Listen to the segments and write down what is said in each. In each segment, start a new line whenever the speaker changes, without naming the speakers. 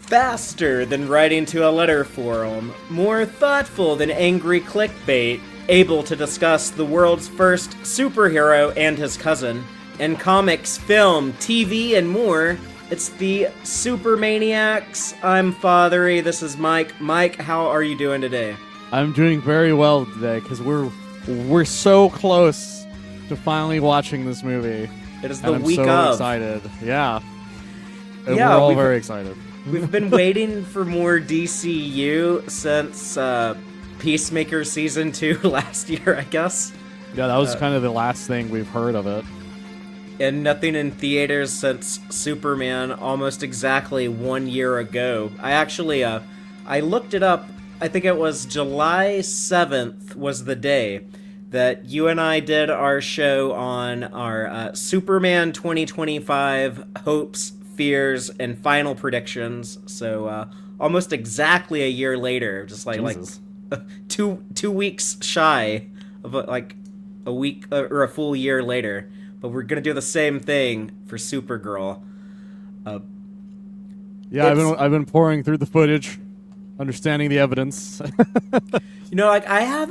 Faster than writing to a letter forum, more thoughtful than angry clickbait, able to discuss the world's first superhero and his cousin, in comics, film, TV, and more, it's the Supermaniacs. I'm Fatheree, this is Mike. Mike, how are you doing today?
I'm doing very well today, because we're so close to finally watching this movie.
It is the
and
week
I'm so
of.
excited. Yeah. And
Yeah,
we're all very excited.
We've been waiting for more DCU since Peacemaker Season 2 last year, I guess.
Yeah, that was kind of the last thing we've heard of it.
And nothing in theaters since Superman almost exactly 1 year ago. I actually, I looked it up. I think it was July 7th was the day that you and I did our show on our Superman 2025 hopes, fears, and final predictions. So almost exactly a year later, just like two weeks shy of a week or a full year later. But we're gonna do the same thing for Supergirl.
Yeah, I've been pouring through the footage, understanding the evidence.
You know, like I've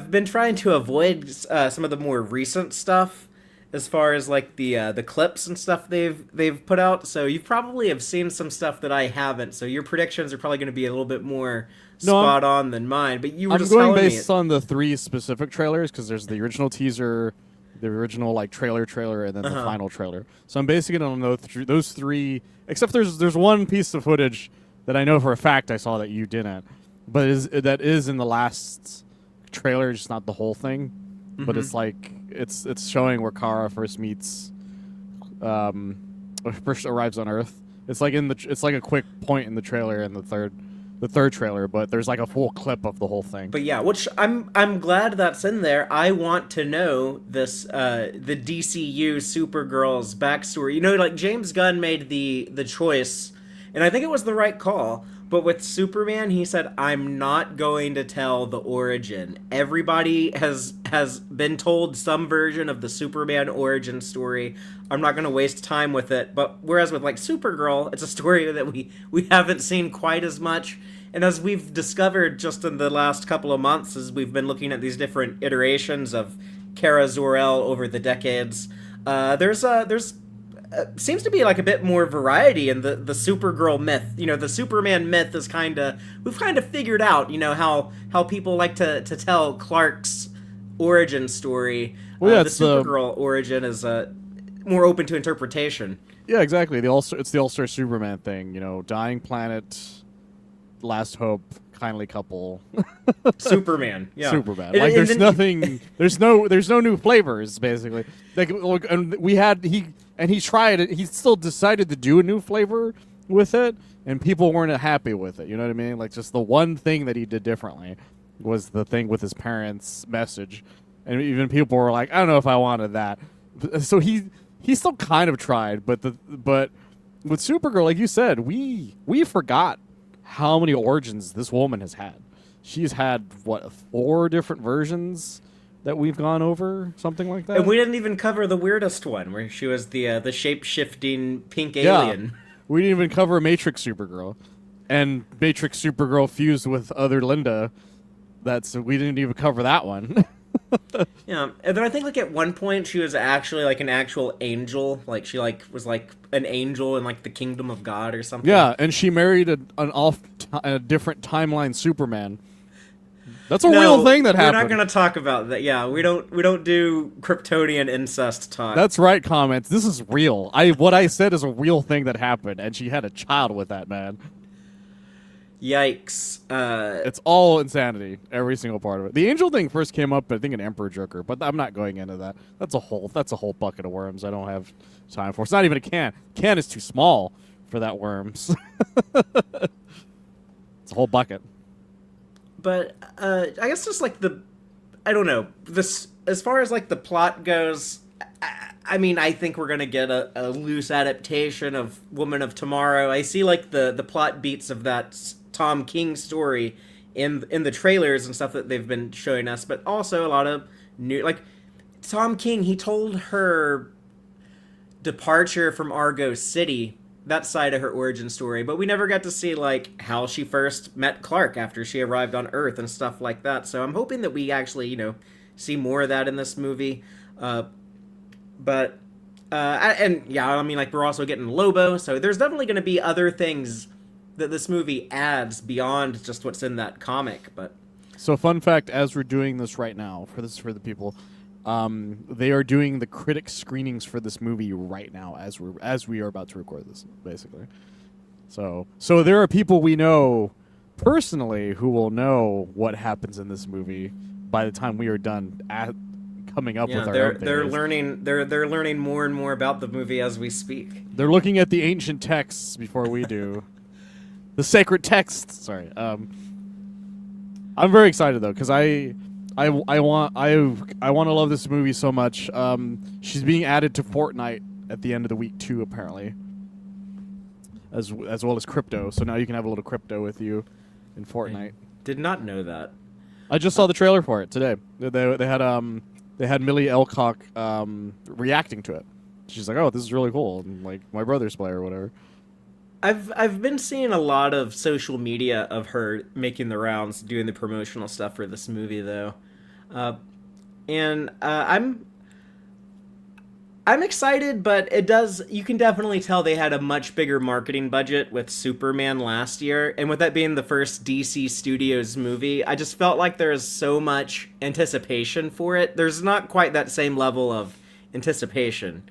been trying to avoid some of the more recent stuff, as far as like the clips and stuff they've put out. So you probably have seen some stuff that I haven't. So your predictions are probably going to be a little bit more spot on than mine. But you were just telling me.
I'm going based on the three specific trailers, because there's the original teaser, the original like trailer, and then the final trailer. So I'm basing it on those three. Except there's one piece of footage that I know for a fact I saw that you didn't, but that is in the last trailer, just not the whole thing. But it's like it's showing where Kara first arrives on Earth. It's like it's like a quick point in the trailer in the third trailer, but there's like a full clip of the whole thing.
But yeah, which I'm glad that's in there. I want to know this the DCU Supergirl's backstory. You know, like James Gunn made the choice, and I think it was the right call. But with Superman, he said, I'm not going to tell the origin. Everybody has been told some version of the Superman origin story. I'm not going to waste time with it. But whereas with like Supergirl, it's a story that we haven't seen quite as much. And as we've discovered just in the last couple of months, as we've been looking at these different iterations of Kara Zor-El over the decades, there's seems to be like a bit more variety in the Supergirl myth. You know, the Superman myth is we've kind of figured out, you know, how people like to tell Clark's origin story.
Well, yeah,
the Supergirl origin is more open to interpretation.
Yeah, exactly. It's the All-Star Superman thing, you know, dying planet, last hope, kindly couple.
Superman, yeah.
Superman. Like there's nothing there's no new flavors, basically. Like and he tried it. He still decided to do a new flavor with it, and people weren't happy with it. You know what I mean? Like, just the one thing that he did differently was the thing with his parents' message, and even people were like, "I don't know if I wanted that." So he still kind of tried, but with Supergirl, like you said, we forgot how many origins this woman has had. She's had 4 different versions that we've gone over, something like that.
And we didn't even cover the weirdest one, where she was the shape-shifting pink alien.
We didn't even cover Matrix Supergirl. And Matrix Supergirl fused with other Linda. We didn't even cover that one.
Yeah, and then I think like at one point she was actually like an actual angel. Like she was like an angel in like the kingdom of God or something.
Yeah, and she married a different timeline Superman. That's a real thing that happened.
We're not going to talk about that. Yeah, we don't do Kryptonian incest talk.
That's right, comments. This is real. What I said is a real thing that happened, and she had a child with that man.
Yikes.
It's all insanity, every single part of it. The angel thing first came up, I think, in Emperor Joker, but I'm not going into that. That's a whole bucket of worms I don't have time for. It's not even a can. Can is too small for that worms. It's a whole bucket.
But I guess just like I don't know, this as far as like the plot goes, I mean, I think we're gonna get a loose adaptation of Woman of Tomorrow. I see like the plot beats of that Tom King story in the trailers and stuff that they've been showing us, but also a lot of new, like Tom King, he told her departure from Argo City that side of her origin story, but we never got to see like how she first met Clark after she arrived on Earth and stuff like that. So I'm hoping that we actually, see more of that in this movie. But and yeah, I mean, like, we're also getting Lobo, so there's definitely going to be other things that this movie adds beyond just what's in that comic. But
So, fun fact: as we're doing this right now, for the people, they are doing the critic screenings for this movie right now as we are about to record this, basically. So there are people we know personally who will know what happens in this movie by the time we are done coming up with our
they're
own
they're
theories.
learning more and more about the movie as we speak.
They're looking at the ancient texts before we do. The sacred texts. Sorry. I'm very excited though, because I want to love this movie so much. She's being added to Fortnite at the end of the week too, apparently, as well as crypto. So now you can have a little crypto with you in Fortnite.
Did not know that.
I just saw the trailer for it today. They had Millie Elcock reacting to it. She's like, "Oh, this is really cool," and like my brother's play or whatever.
I've been seeing a lot of social media of her making the rounds, doing the promotional stuff for this movie, though, and I'm excited, but you can definitely tell they had a much bigger marketing budget with Superman last year, and with that being the first DC Studios movie, I just felt like there's so much anticipation for it. There's not quite that same level of anticipation.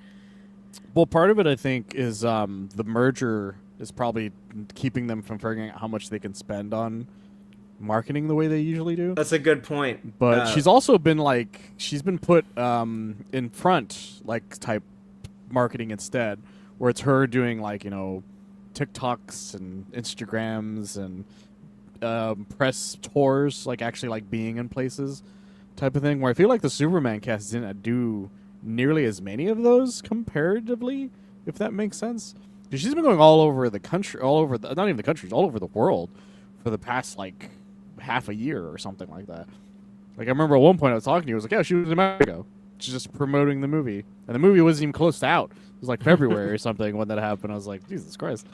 Well, part of it, I think, is the merger is probably keeping them from figuring out how much they can spend on marketing the way they usually do.
That's a good point.
But she's also been put in front, like, type marketing instead, where it's her doing TikToks and Instagrams and press tours, like actually like being in places type of thing, where I feel like the Superman cast didn't do nearly as many of those comparatively, if that makes sense. Because she's been going all over the country, not even the country, all over the world for the past like half a year or something like that. Like, I remember at one point I was talking to you, I was like, yeah, she was in Mexico. She's just promoting the movie. And the movie wasn't even close to out. It was like February or something when that happened. I was like, Jesus Christ.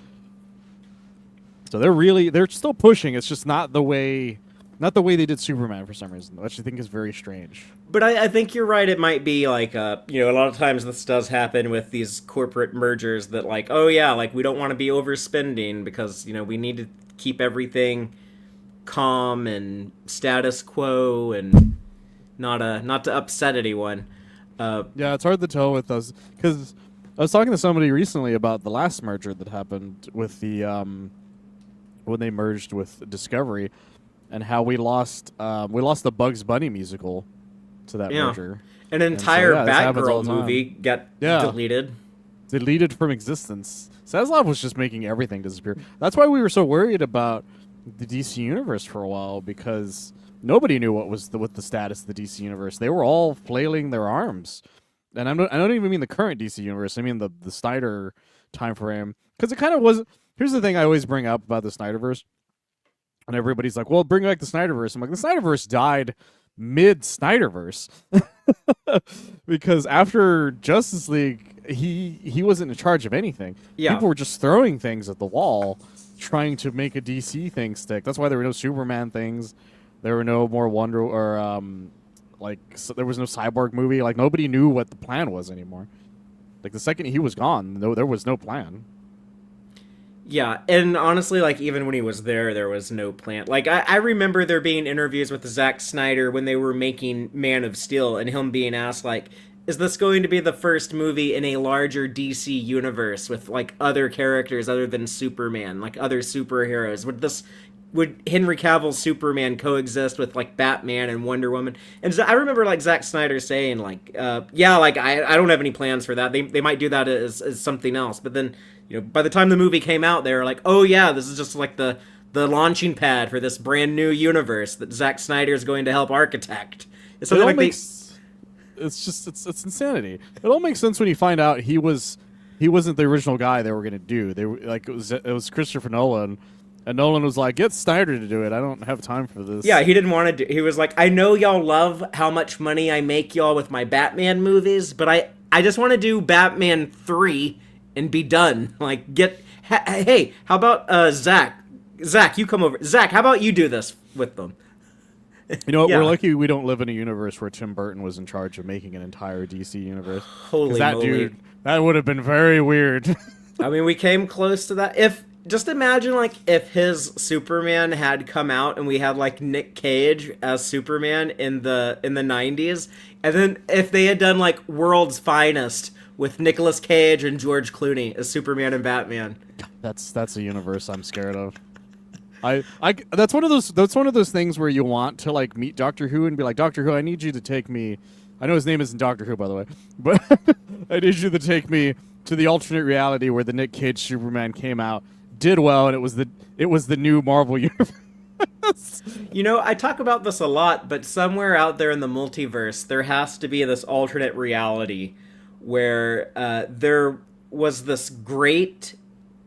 So they're still pushing. It's just not the way they did Superman for some reason, which I think is very strange.
But I think you're right. It might be like, a lot of times this does happen with these corporate mergers that, like, oh yeah, like, we don't want to be overspending because, we need to keep everything calm and status quo and not to upset anyone.
Yeah, it's hard to tell with us, because I was talking to somebody recently about the last merger that happened with the when they merged with Discovery, and how we lost the Bugs Bunny musical to that merger.
An entire
so,
Batgirl movie got
deleted from existence. Zaslav was just making everything disappear. That's why we were so worried about the DC Universe for a while, because nobody knew what the status of the DC Universe. They were all flailing their arms. And I don't even mean the current DC Universe. I mean the Snyder time frame. Because it kind of was... Here's the thing I always bring up about the Snyderverse. And everybody's like, well, bring back the Snyderverse. I'm like, the Snyderverse died mid-Snyderverse. Because after Justice League, he wasn't in charge of anything.
Yeah.
People were just throwing things at the wall, trying to make a DC thing stick. That's why there were no Superman things. There were no more Wonder... Or, there was no Cyborg movie. Like, nobody knew what the plan was anymore. Like, the second he was gone, there was no plan.
Yeah, and honestly, like, even when he was there was no plan. Like, I remember there being interviews with Zack Snyder when they were making Man of Steel, and him being asked, like, is this going to be the first movie in a larger DC universe with, like, other characters other than Superman, like, other superheroes? Would Henry Cavill's Superman coexist with, like, Batman and Wonder Woman? And I remember, like, Zack Snyder saying, like, yeah, like, I don't have any plans for that. They might do that as something else. But then, by the time the movie came out, they were like, oh yeah, this is just like the launching pad for this brand new universe that Zack Snyder is going to help architect. It's something like
it's insanity. It all makes sense when you find out he wasn't the original guy they were going to do. They were like, it was Christopher Nolan. And Nolan was like, get Snyder to do it. I don't have time for this.
Yeah, he didn't want to do... He was like, I know y'all love how much money I make y'all with my Batman movies, but I just want to do Batman 3 and be done. Like, hey, how about Zach? Zach, you come over. Zach, how about you do this with them?
You know what?
Yeah.
We're lucky we don't live in a universe where Tim Burton was in charge of making an entire DC universe. 'Cause
Holy
that
moly.
dude, that would have been very weird.
I mean, we came close to that. Just imagine, like, if his Superman had come out and we had, like, Nick Cage as Superman in the 90s, and then if they had done, like, World's Finest with Nicolas Cage and George Clooney as Superman and Batman.
That's a universe I'm scared of. That's one of those things where you want to like meet Doctor Who and be like, Doctor Who, I need you to take me. I know his name isn't Doctor Who, by the way, but I need you to take me to the alternate reality where the Nick Cage Superman came out, did well, and it was the new Marvel universe.
You know, I talk about this a lot, but somewhere out there in the multiverse, there has to be this alternate reality where there was this great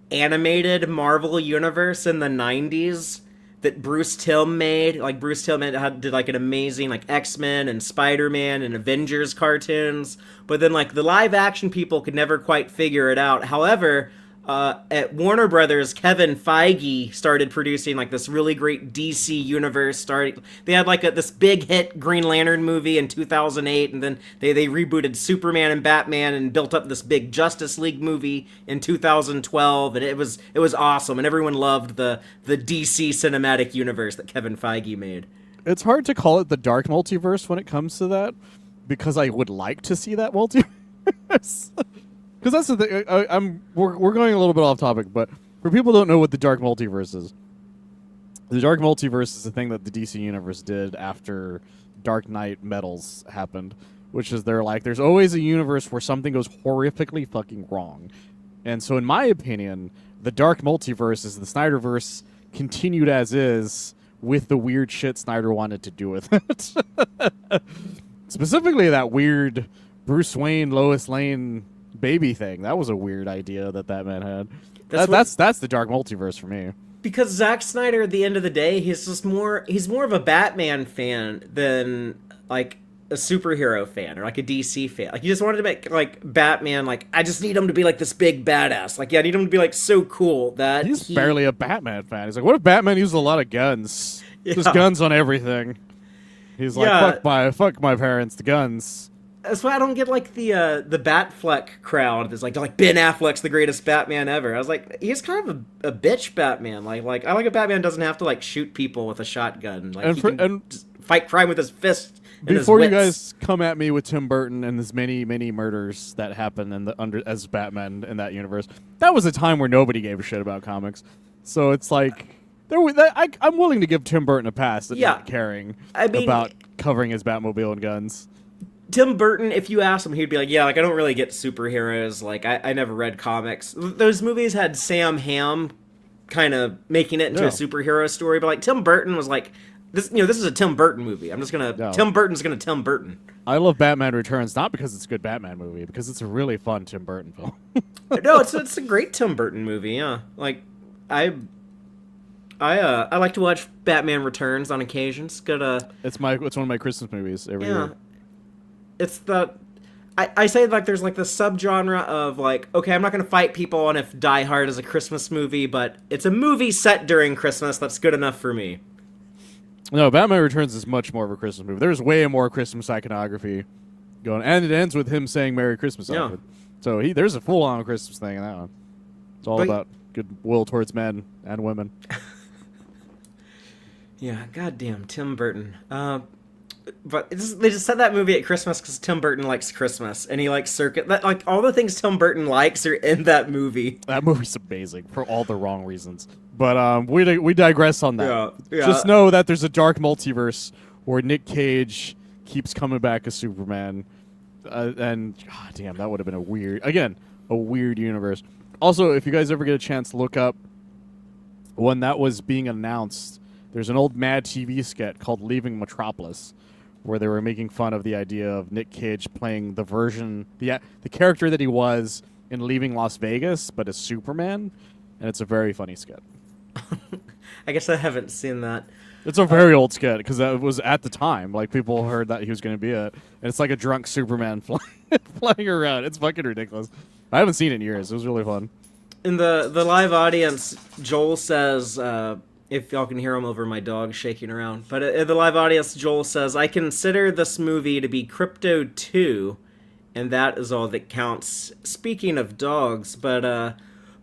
animated Marvel universe in the 90s that Bruce Timm made. Like, Bruce Timm did like an amazing like X-Men and Spider-Man and Avengers cartoons, but then like the live action people could never quite figure it out. However, at Warner Brothers, Kevin Feige started producing like this really great DC universe. They had like this big hit Green Lantern movie in 2008, and then they rebooted Superman and Batman and built up this big Justice League movie in 2012, and it was awesome, and everyone loved the DC cinematic universe that Kevin Feige made.
It's hard to call it the dark multiverse when it comes to that, because I would like to see that multiverse. Because that's the thing. We're going a little bit off topic, but for people who don't know what the dark multiverse is, the dark multiverse is the thing that the DC universe did after Dark Knight Metals happened, which is there's always a universe where something goes horrifically fucking wrong. And so in my opinion, the dark multiverse is the Snyderverse continued as is with the weird shit Snyder wanted to do with it. Specifically that weird Bruce Wayne, Lois Lane baby thing. That was a weird idea that man had. That's the dark multiverse for me.
Because Zack Snyder, at the end of the day, he's more of a Batman fan than like a superhero fan or like a DC fan. Like, he just wanted to make like Batman, like, I just need him to be like this big badass. Like, yeah, I need him to be like so cool that
he's barely a Batman fan. He's like, what if Batman used a lot of guns?
Yeah.
Just guns on everything. He's like, fuck my parents, the guns.
That's why I don't get like the Batfleck crowd. That's like Ben Affleck's the greatest Batman ever. I was like, he's kind of a bitch Batman. Like I like a Batman doesn't have to like shoot people with a shotgun. Like, he can just fight crime with his fist.
Before you guys come at me with Tim Burton and his many murders that happened as Batman in that universe, that was a time where nobody gave a shit about comics. So it's like I'm willing to give Tim Burton a pass at not caring about covering his Batmobile and guns.
Tim Burton, if you ask him, he'd be like, yeah, like, I don't really get superheroes. Like, I never read comics. Those movies had Sam Hamm kind of making it into a superhero story, but like Tim Burton was like, this is a Tim Burton movie. Tim Burton's gonna Tim Burton.
I love Batman Returns, not because it's a good Batman movie, because it's a really fun Tim Burton film.
No, it's a great Tim Burton movie, yeah. Like, I like to watch Batman Returns on occasion. It's good.
It's one of my Christmas movies every year.
It's I say like there's like the subgenre of like, okay, I'm not gonna fight people on if Die Hard is a Christmas movie, but it's a movie set during Christmas that's good enough for me.
No, Batman Returns is much more of a Christmas movie. There's way more Christmas iconography going, and it ends with him saying "Merry Christmas."
Yeah.
So there's a full-on Christmas thing in that one. It's all about goodwill towards men and women.
Yeah, goddamn Tim Burton. But they just set that movie at Christmas because Tim Burton likes Christmas, and he likes like all the things Tim Burton likes are in that movie.
That movie's amazing for all the wrong reasons. But we digress on that.
Yeah.
Just know that there's a dark multiverse where Nick Cage keeps coming back as Superman, and damn, that would have been a weird universe. Also, if you guys ever get a chance, look up when that was being announced. There's an old Mad TV skit called "Leaving Metropolis," where they were making fun of the idea of Nick Cage playing the character that he was in Leaving Las Vegas, but as Superman, and it's a very funny skit.
I guess I haven't seen that.
It's a very old skit because that was at the time. Like, people heard that he was going to be it, and it's like a drunk Superman flying around. It's fucking ridiculous. I haven't seen it in years. It was really fun.
In the live audience, Joel says, if y'all can hear him over my dog shaking around, but in the live audience, Joel says, "I consider this movie to be Crypto 2, and that is all that counts." Speaking of dogs, but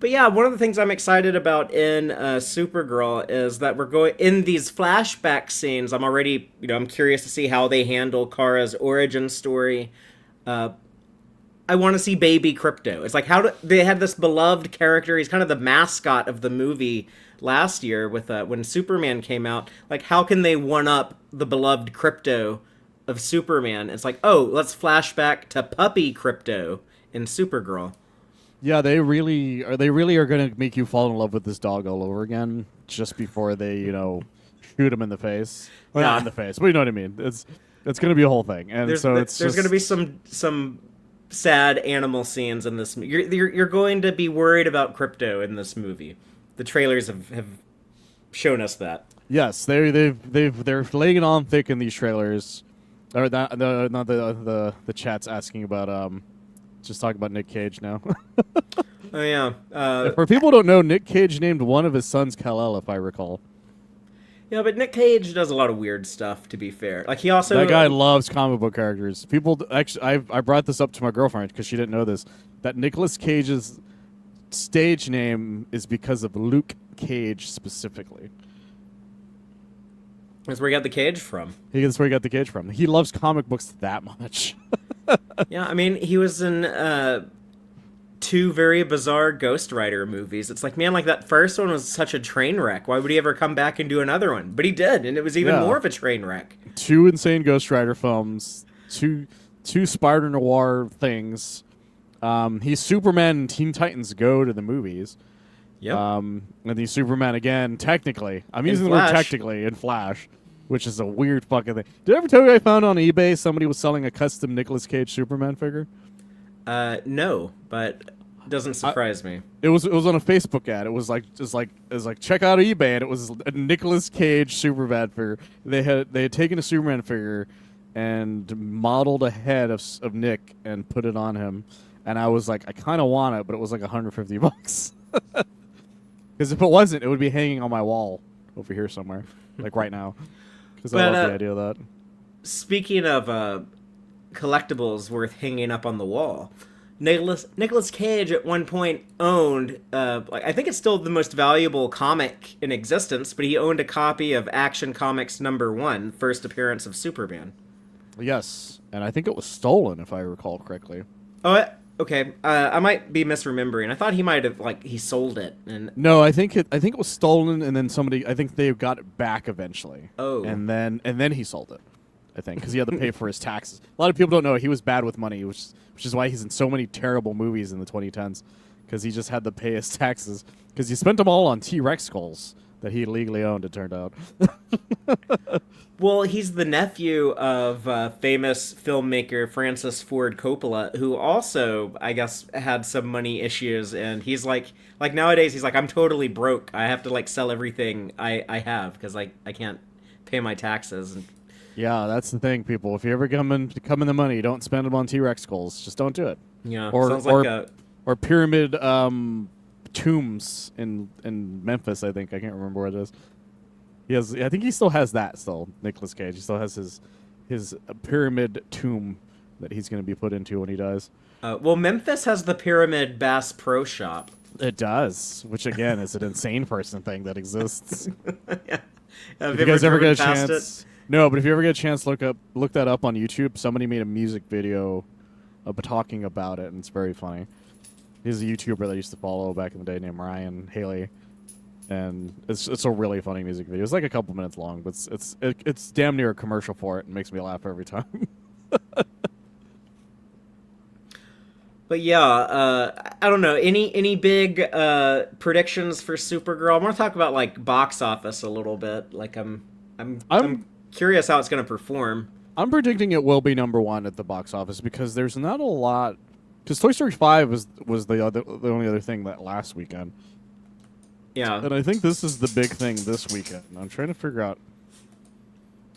yeah, one of the things I'm excited about in Supergirl is that we're going in these flashback scenes. I'm already, I'm curious to see how they handle Kara's origin story. I want to see Baby Crypto. It's like they had this beloved character. He's kind of the mascot of the movie last year with when Superman came out. Like, how can they one up the beloved Crypto of Superman? It's like, oh, let's flash back to Puppy Crypto in Supergirl.
Yeah, they really are going to make you fall in love with this dog all over again just before they, shoot him in the face. Well,
Yeah.
not in the face, but you know what I mean. It's going to be a whole thing. And
There's
so it's
going to be some sad animal scenes in this. You're going to be worried about Crypto in this movie. The trailers have shown us that.
Yes, they're laying it on thick in these trailers. Or not the chat's asking about just talking about Nick Cage now.
Oh yeah.
For people who don't know, Nick Cage named one of his sons Kal-El, if I recall.
Yeah, but Nick Cage does a lot of weird stuff. To be fair, like he also
That guy loves comic book characters. People actually, I brought this up to my girlfriend because she didn't know this. That Nicolas Cage's stage name is because of Luke Cage specifically.
That's where he got the cage from.
That's where he got the Cage from. He loves comic books that much.
Yeah, I mean, he was in two very bizarre Ghost Rider movies. It's like, man, like that first one was such a train wreck. Why would he ever come back and do another one? But he did, and it was even more of a train wreck.
2 insane Ghost Rider films, two Spider Noir things. He's Superman and Teen Titans Go to the movies.
Yep.
And he's Superman again, technically. I'm
In
using the word
Flash.
technically in Flash, which is a weird fucking thing. Did I ever tell you I found on eBay somebody was selling a custom Nicolas Cage Superman figure?
No, but it doesn't surprise me.
It was on a Facebook ad. It was like check out eBay, and it was a Nicolas Cage Superman figure. They had taken a Superman figure and modeled a head of Nick and put it on him, and I was like, I kind of want it, but it was like $150. Because if it wasn't, it would be hanging on my wall over here somewhere, like right now. Because I love the idea of that.
Speaking of collectibles worth hanging up on the wall, Nicolas Cage at one point owned, I think it's still the most valuable comic in existence, but he owned a copy of Action Comics #1, first appearance of Superman.
Yes, and I think it was stolen, if I recall correctly.
Oh, okay. I might be misremembering. I thought he might have he sold it. And
No, I think it was stolen, and then I think they got it back eventually.
Oh.
and then he sold it. I think because he had to pay for his taxes. A lot of people don't know he was bad with money, which is why he's in so many terrible movies in the 2010s, because he just had to pay his taxes because he spent them all on T-Rex skulls that he illegally owned. It turned out.
Well, he's the nephew of famous filmmaker Francis Ford Coppola, who also, I guess, had some money issues. And he's like nowadays, he's like, I'm totally broke. I have to sell everything I have because I can't pay my taxes. And
Yeah, that's the thing, people. If you ever come in the money, don't spend them on T-Rex skulls. Just don't do it.
yeah,
Or
sounds like
or pyramid tombs in Memphis. I think I can't remember where it is. I think he still has that. Still, Nicolas Cage. He still has his pyramid tomb that he's going to be put into when he dies.
well, Memphis has the Pyramid Bass Pro Shop.
It does, which again is an insane person thing that exists.
Yeah.
If you guys ever get a
driven past
chance, no, but if you ever get a chance, look that up on YouTube. Somebody made a music video talking about it, and it's very funny. He's a YouTuber that I used to follow back in the day named Ryan Haley, and it's a really funny music video. It's like a couple minutes long, but it's damn near a commercial for it, and makes me laugh every time.
But yeah, I don't know. Any big predictions for Supergirl? I want to talk about box office a little bit. I'm curious how it's going to perform.
I'm predicting it will be #1 at the box office because there's not a lot. Because Toy Story 5 was the only other thing that last weekend.
Yeah.
And I think this is the big thing this weekend. I'm trying to figure out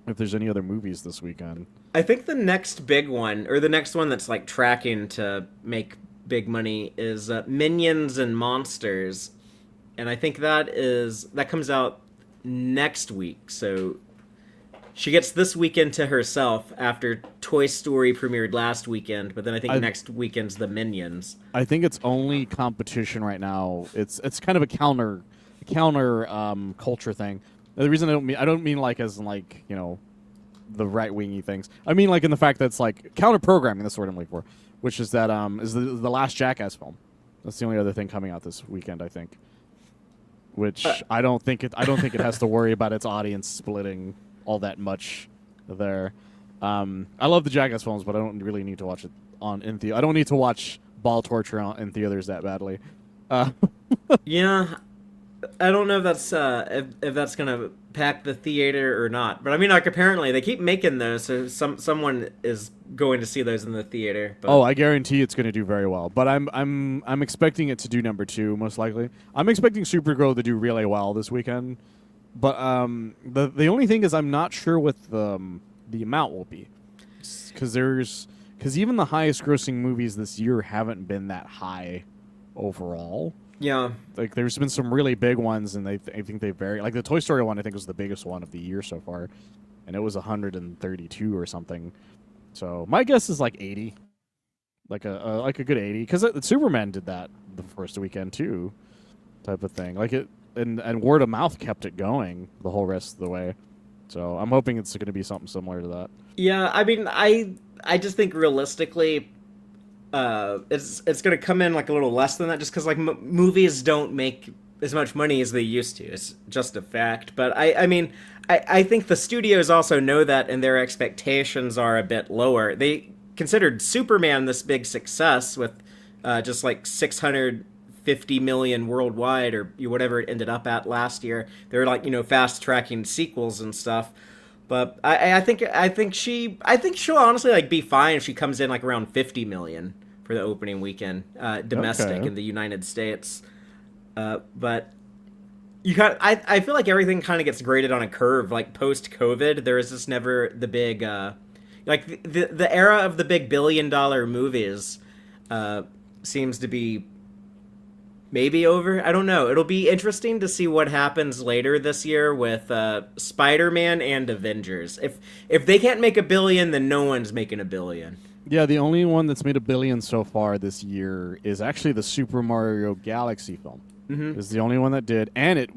if there's any other movies this weekend.
I think the next big one, or the next one that's tracking to make big money is Minions and Monsters, and I think that comes out next week. So she gets this weekend to herself after Toy Story premiered last weekend, but then I think
I
next weekend's the Minions.
I think its only competition right now. It's kind of a counter culture thing. The reason I don't mean like as in like the right wingy things. I mean like in the fact that it's like counter programming. That's the word I'm looking for, which is that is the last Jackass film. That's the only other thing coming out this weekend, I think. Which I don't think it has to worry about its audience splitting all that much there. I love the Jackass films, but I don't really need to watch it in theater. I don't need to watch ball torture in theaters that badly.
Yeah, I don't know if that's if that's gonna pack the theater or not. But I mean, like apparently they keep making those, so someone is going to see those in the theater. But
Oh, I guarantee it's going to do very well. But I'm expecting it to do number 2 most likely. I'm expecting Supergirl to do really well this weekend. But the only thing is I'm not sure what the amount will be, because even the highest grossing movies this year haven't been that high overall.
yeah,
Like there's been some really big ones, and I think they vary. Like the Toy Story one, I think was the biggest one of the year so far, and it was 132 or something. So my guess is like 80, like a good 80, because Superman did that the first weekend too, type of thing. Like it, and word of mouth kept it going the whole rest of the way. So I'm hoping it's going to be something similar to that.
yeah. I mean, I just think realistically, it's gonna come in like a little less than that, just because like movies don't make as much money as they used to. It's just a fact. But I mean, I think the studios also know that, and their expectations are a bit lower. They considered Superman this big success with just like 650 million worldwide, or whatever it ended up at last year. They were like fast tracking sequels and stuff. But I think she'll honestly like be fine if she comes in like around 50 million for the opening weekend, domestic
Okay.
in the United States. But I feel like everything kind of gets graded on a curve. Like post COVID, there is just never the big like the era of the big $1 billion movies seems to be maybe over. I don't know. It'll be interesting to see what happens later this year with Spider-Man and Avengers. If they can't make a billion, then no one's making a billion.
Yeah, the only one that's made $1 billion so far this year is actually the Super Mario Galaxy film.
Mm-hmm.
Is the only one that did,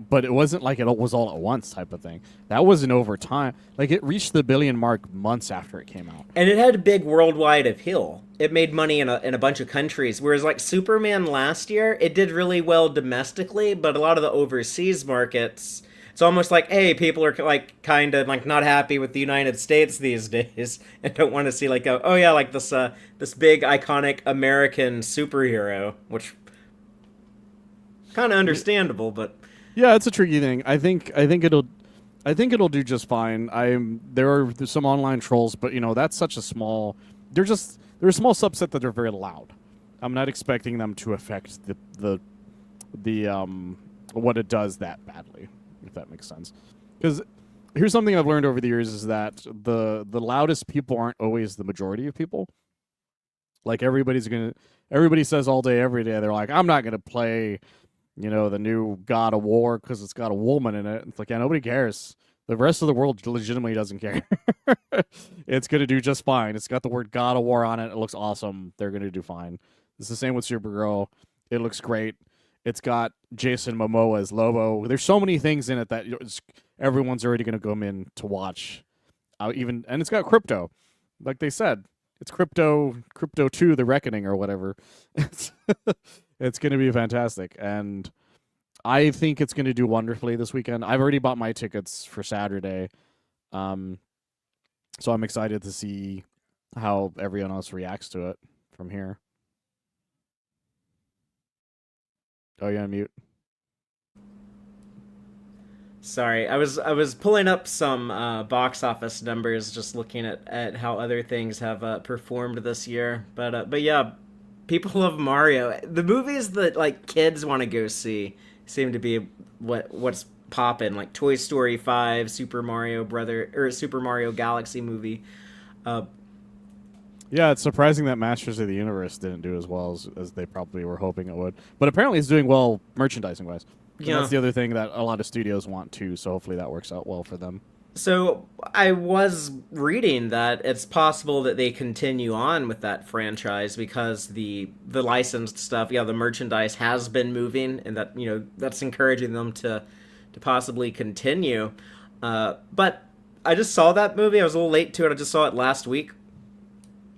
but it wasn't like it was all at once type of thing. That wasn't over time. Like it reached the billion mark months after it came out.
And it had a big worldwide appeal. It made money in a bunch of countries. Whereas like Superman last year, it did really well domestically, but a lot of the overseas markets, it's almost like, hey, people are like kind of like not happy with the United States these days and don't want to see like oh yeah, like this big iconic American superhero, which kind of understandable, but
Yeah, it's a tricky thing. I think it'll do just fine. There's some online trolls, but that's such a small. They're a small subset that are very loud. I'm not expecting them to affect the what it does that badly, if that makes sense. Because here's something I've learned over the years is that the loudest people aren't always the majority of people. Like everybody says all day, every day, they're like, I'm not gonna play, the new God of War because it's got a woman in it. It's like, yeah, nobody cares. The rest of the world legitimately doesn't care. It's gonna do just fine. It's got the word God of War on it. It looks awesome. They're gonna do fine. It's the same with Supergirl. It looks great. It's got Jason Momoa as Lobo. There's so many things in it that everyone's already gonna go in to watch. And it's got crypto, like they said. It's crypto 2, the reckoning or whatever. It's going to be fantastic, and I think it's going to do wonderfully this weekend. I've already bought my tickets for Saturday, so I'm excited to see how everyone else reacts to it from here. Oh, you're on mute.
sorry, I was pulling up some box office numbers, just looking at how other things have performed this year. But yeah, people love Mario. The movies that like kids want to go see seem to be what's popping. Like Toy Story 5, Super Mario Galaxy movie. Uh,
Yeah, it's surprising that Masters of the Universe didn't do as well as they probably were hoping it would. But apparently it's doing well merchandising wise. And
Yeah.
that's the other thing that a lot of studios want too, so hopefully that works out well for them.
So I was reading that it's possible that they continue on with that franchise because the licensed stuff, yeah, the merchandise has been moving, and that that's encouraging them to possibly continue. But I just saw that movie. I was a little late to it. I just saw it last week,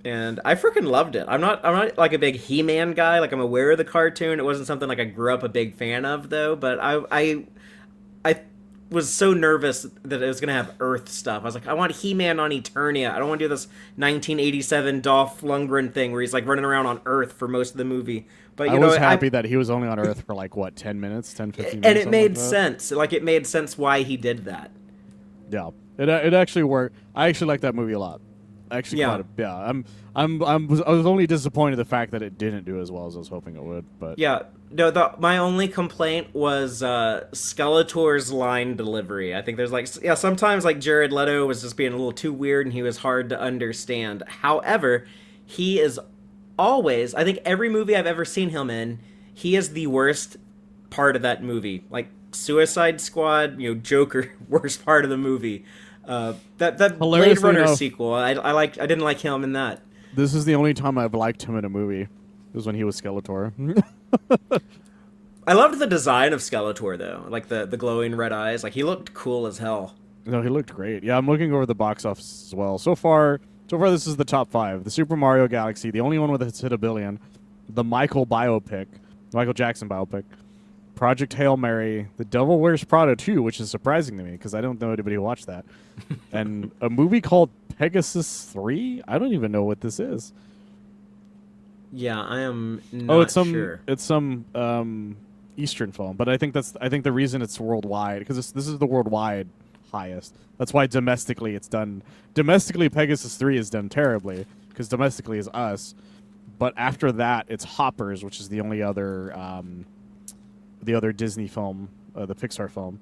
and I freaking loved it. I'm not like a big He-Man guy. Like I'm aware of the cartoon. It wasn't something like I grew up a big fan of though. But I was so nervous that it was gonna have Earth stuff. I was like, I want He-Man on Eternia. I don't want to do this 1987 Dolph Lundgren thing where he's like running around on Earth for most of the movie. But
I was happy that he was only on Earth for like what 10 minutes, 10, 15 minutes,
and it made
like
sense. Like it made sense why he did that.
Yeah, it actually worked. I actually like that movie a lot. Actually,
Yeah.
I was only disappointed the fact that it didn't do as well as I was hoping it would. But
Yeah, no. My only complaint was Skeletor's line delivery. I think there's sometimes like Jared Leto was just being a little too weird and he was hard to understand. However, he is always, I think every movie I've ever seen him in, he is the worst part of that movie. Like Suicide Squad, Joker, worst part of the movie. That Blade
Hilariously
Runner
enough-
sequel, I didn't like him in that.
this is the only time I've liked him in a movie. It was when he was Skeletor.
I loved the design of Skeletor though, like the glowing red eyes. Like he looked cool as hell.
No, he looked great. Yeah, I'm looking over the box office as well. So far, this is the top 5. The Super Mario Galaxy, the only one with it's hit $1 billion. The Michael Jackson biopic. Project Hail Mary, The Devil Wears Prada 2, which is surprising to me because I don't know anybody who watched that. And a movie called Pegasus 3? I don't even know what this is.
Yeah, I am not sure.
It's some Eastern film, but I think the reason it's worldwide because this is the worldwide highest. That's why domestically it's done. Domestically, Pegasus 3 is done terribly because domestically is us, but after that it's Hoppers, which is the only other Disney film, the Pixar film,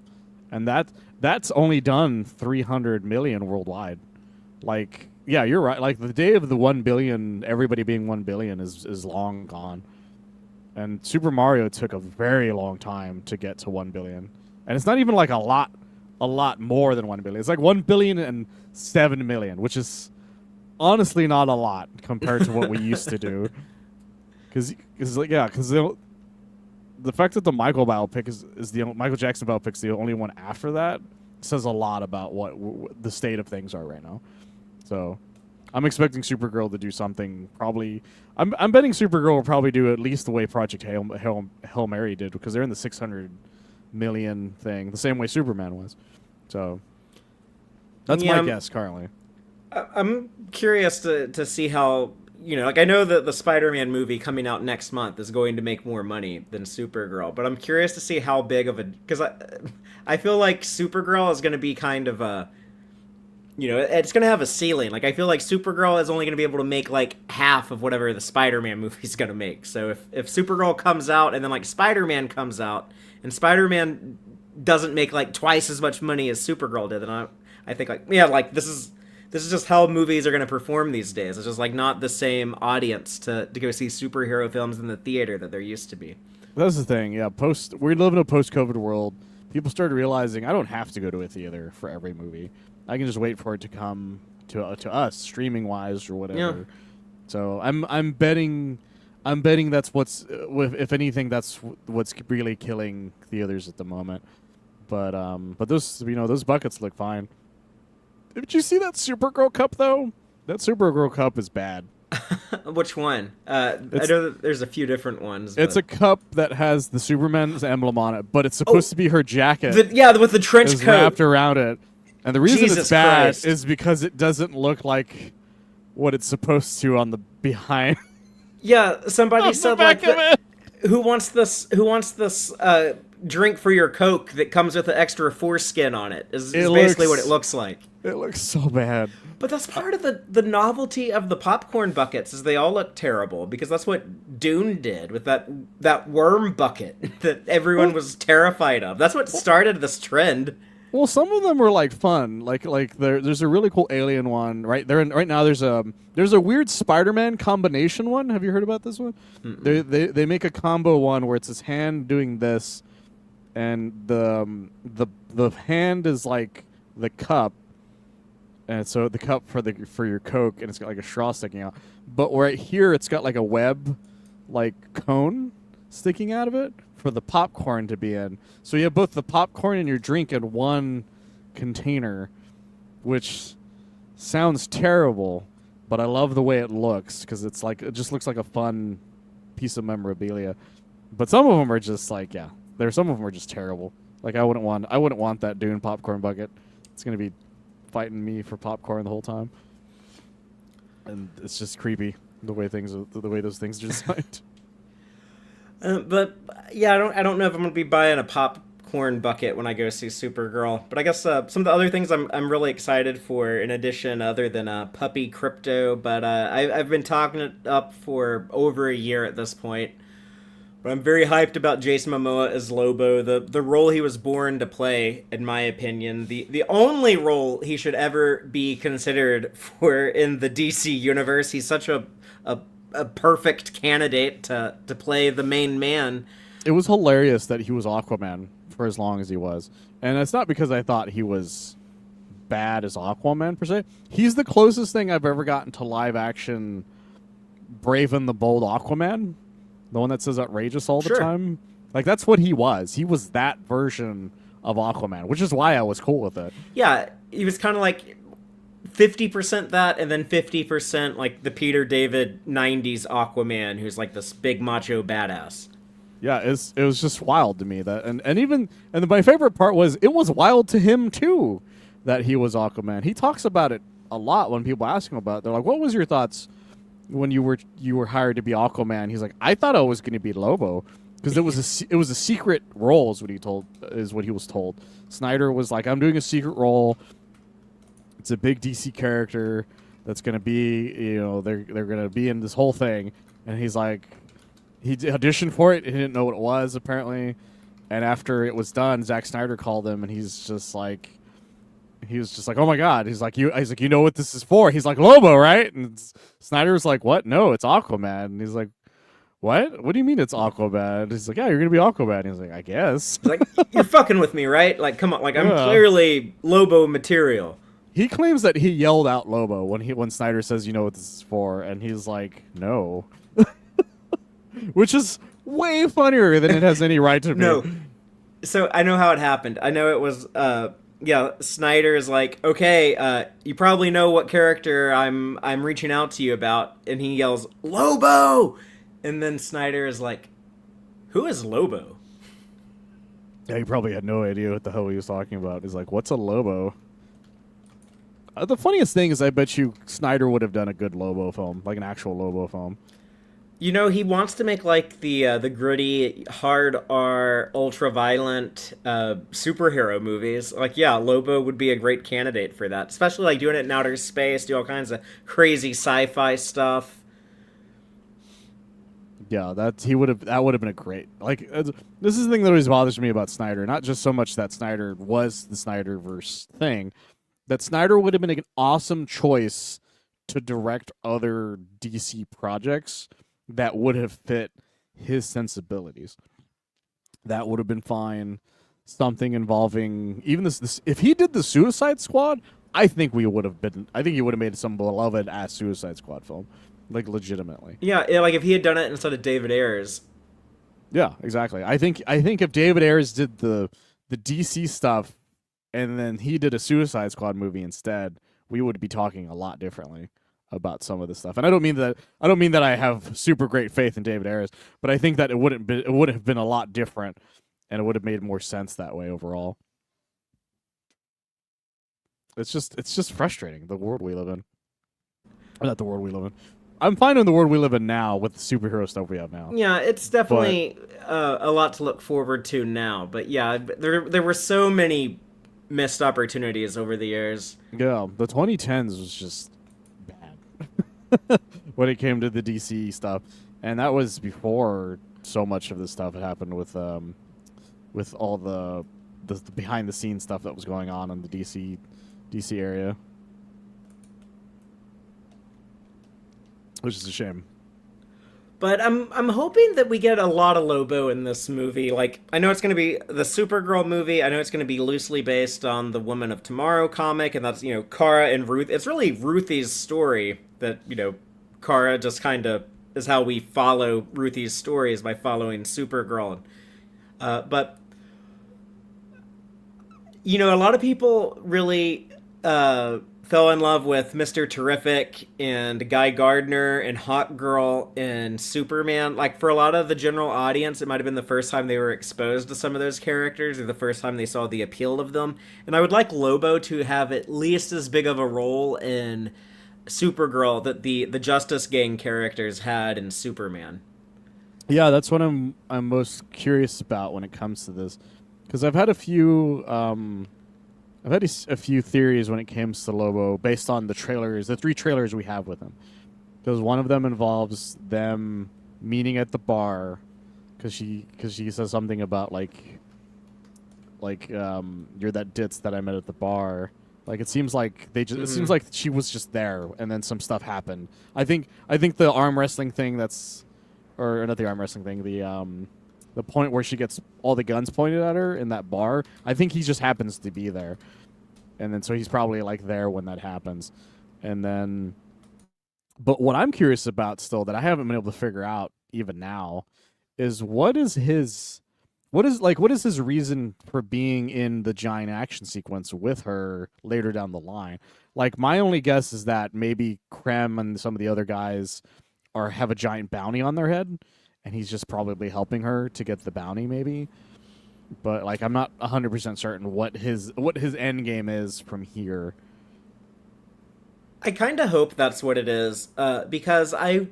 and that's only done 300 million worldwide. Like, yeah, you're right. Like the day of the 1 billion, everybody being 1 billion is long gone. And Super Mario took a very long time to get to 1 billion. And it's not even like a lot more than 1 billion. It's like 1 billion and 7 million, which is honestly not a lot compared to what we used to do. Because the fact that the Michael Jackson biopic is the only one after that says a lot about what the state of things are right now. So I'm expecting Supergirl to do something. Probably, I'm betting Supergirl will probably do at least the way Project Hail Mary did, because they're in the 600 million thing, the same way Superman was. So that's my guess currently.
I'm curious to see how, like I know that the Spider-Man movie coming out next month is going to make more money than Supergirl, but I'm curious to see how big of a, because I feel like Supergirl is going to be kind of a, it's going to have a ceiling. Like I feel like Supergirl is only going to be able to make like half of whatever the Spider-Man movie is going to make. So if Supergirl comes out and then like Spider-Man comes out and Spider-Man doesn't make like twice as much money as Supergirl did, then I think like, yeah, like this is just how movies are going to perform these days. It's just like not the same audience to go see superhero films in the theater that there used to be.
That's the thing. Yeah, we live in a post-COVID world. People started realizing I don't have to go to a theater for every movie. I can just wait for it to come to us streaming wise or whatever.
Yeah.
So I'm betting that's if anything that's what's really killing theaters at the moment. But those buckets look fine. Did you see that Supergirl cup though? That Supergirl cup is bad.
Which one? I know that there's a few different ones.
It's a cup that has the Superman's emblem on it, but it's supposed to be her jacket.
With the trench coat
wrapped around it. And the reason
Jesus
it's bad
Christ.
is because it doesn't look like what it's supposed to on the behind.
Yeah, somebody
on the
said
back
like,
of it.
who wants this drink for your Coke that comes with an extra foreskin on it? Is basically what it looks like.
It looks so bad.
But that's part of the novelty of the popcorn buckets, is they all look terrible, because that's what Dune did with that worm bucket that everyone was terrified of. That's what started this trend.
Well, some of them are like fun. There's a really cool alien one right there. Right now, there's a weird Spider-Man combination one. Have you heard about this one? They make a combo one where it's his hand doing this, and the hand is like the cup, and so the cup for your Coke, and it's got like a straw sticking out. But right here, it's got like a web, like cone sticking out of it for the popcorn to be in. So you have both the popcorn and your drink in one container, which sounds terrible, but I love the way it looks because it just looks like a fun piece of memorabilia. But some of them are just like, yeah, some of them are just terrible. Like I wouldn't want that Dune popcorn bucket. It's gonna be fighting me for popcorn the whole time, and it's just creepy the way those things are designed.
But yeah, I don't know if I'm gonna be buying a popcorn bucket when I go see Supergirl. But I guess some of the other things I'm really excited for, in addition, other than puppy crypto. But I've been talking it up for over a year at this point. But I'm very hyped about Jason Momoa as Lobo, the role he was born to play, in my opinion. The only role he should ever be considered for in the DC universe. He's such a perfect candidate to play the main man.
It was hilarious that he was Aquaman for as long as he was. And it's not because I thought he was bad as Aquaman, per se. He's the closest thing I've ever gotten to live action Brave and the Bold Aquaman. The one that says outrageous all the time. Like, that's what he was. He was that version of Aquaman, which is why I was cool with it.
Yeah, he was kind of like 50% that, and then 50% like the Peter David 90s Aquaman, who's like this big macho badass.
Yeah, it was just wild to me that, and my favorite part was it was wild to him too that he was Aquaman. He talks about it a lot when people ask him about it. They're like, "What was your thoughts when you were hired to be Aquaman?" He's like, "I thought I was going to be Lobo." Because it was a secret role, is what he was told. Snyder was like, "I'm doing a secret role. It's a big DC character that's going to be, they're going to be in this whole thing." And he's like, he auditioned for it. He didn't know what it was, apparently. And after it was done, Zack Snyder called him, and he was just like, "Oh my God!" He's like, "You know what this is for?" He's like, "Lobo, right?" And Snyder was like, "What? No, it's Aquaman." And he's like, "What? What do you mean it's Aquaman?" He's like, "Yeah, you're gonna be Aquaman." He's like, "I guess."
Like, you're fucking with me, right? Like, come on, like I'm clearly Lobo material.
He claims that he yelled out Lobo when Snyder says, "You know what this is for," and he's like, "No," which is way funnier than it has any right to be.
No, so I know how it happened. I know it was Snyder is like, "Okay, you probably know what character I'm reaching out to you about," and he yells Lobo. And then Snyder is like, "Who is Lobo?"
Yeah, he probably had no idea what the hell he was talking about. He's like, "What's a Lobo?" The funniest thing is I bet you Snyder would have done a good Lobo film, like an actual Lobo film.
He wants to make like the gritty, hard R, ultra-violent superhero movies. Like, yeah, Lobo would be a great candidate for that. Especially like doing it in outer space, do all kinds of crazy sci-fi stuff.
Yeah, that would have been a great, like, this is the thing that always bothers me about Snyder. Not just so much that Snyder was the Snyderverse thing, that Snyder would have been an awesome choice to direct other DC projects that would have fit his sensibilities. That would have been fine. Something involving even this if he did the Suicide Squad, I think he would have made some beloved ass Suicide Squad film. Like, legitimately.
Yeah, like if he had done it instead of David Ayers.
Yeah, exactly. I think if David Ayers did the DC stuff and then he did a Suicide Squad movie instead, we would be talking a lot differently about some of this stuff. And I don't mean that I have super great faith in David Ayers, but I think that it would have been a lot different, and it would have made more sense that way overall. It's just frustrating, the world we live in. Or not the world we live in. I'm fine in the world we live in now with the superhero stuff we have now.
Yeah, it's definitely a lot to look forward to now. But yeah, there were so many missed opportunities over the years.
Yeah, the 2010s was just bad when it came to the DC stuff, and that was before so much of this stuff had happened with all the the behind the scenes stuff that was going on in the DC area, which is a shame.
But I'm hoping that we get a lot of Lobo in this movie. Like, I know it's going to be the Supergirl movie. I know it's going to be loosely based on the Woman of Tomorrow comic, and that's, Kara and Ruth. It's really Ruthie's story that, Kara just kind of is how we follow Ruthie's stories by following Supergirl. But a lot of people really fell in love with Mr. Terrific and Guy Gardner and Hawk Girl and Superman. Like, for a lot of the general audience, it might have been the first time they were exposed to some of those characters or the first time they saw the appeal of them. And I would like Lobo to have at least as big of a role in Supergirl that the Justice Gang characters had in Superman.
Yeah, that's what I'm most curious about when it comes to this, because I've had a few theories when it comes to Lobo based on the trailers, the 3 trailers we have with him. Because one of them involves them meeting at the bar, because she says something about you're that ditz that I met at the bar. Like, it seems like it seems like she was just there, and then some stuff happened. I think the arm wrestling thing or not the arm wrestling thing, the point where she gets all the guns pointed at her in that bar, I think he just happens to be there. And then so he's probably like there when that happens. And then but what I'm curious about still that I haven't been able to figure out even now is what is his reason for being in the giant action sequence with her later down the line? Like, my only guess is that maybe Krem and some of the other guys have a giant bounty on their head, and he's just probably helping her to get the bounty, maybe. But like, I'm not 100% certain what his end game is from here.
I kind of hope that's what it is, because I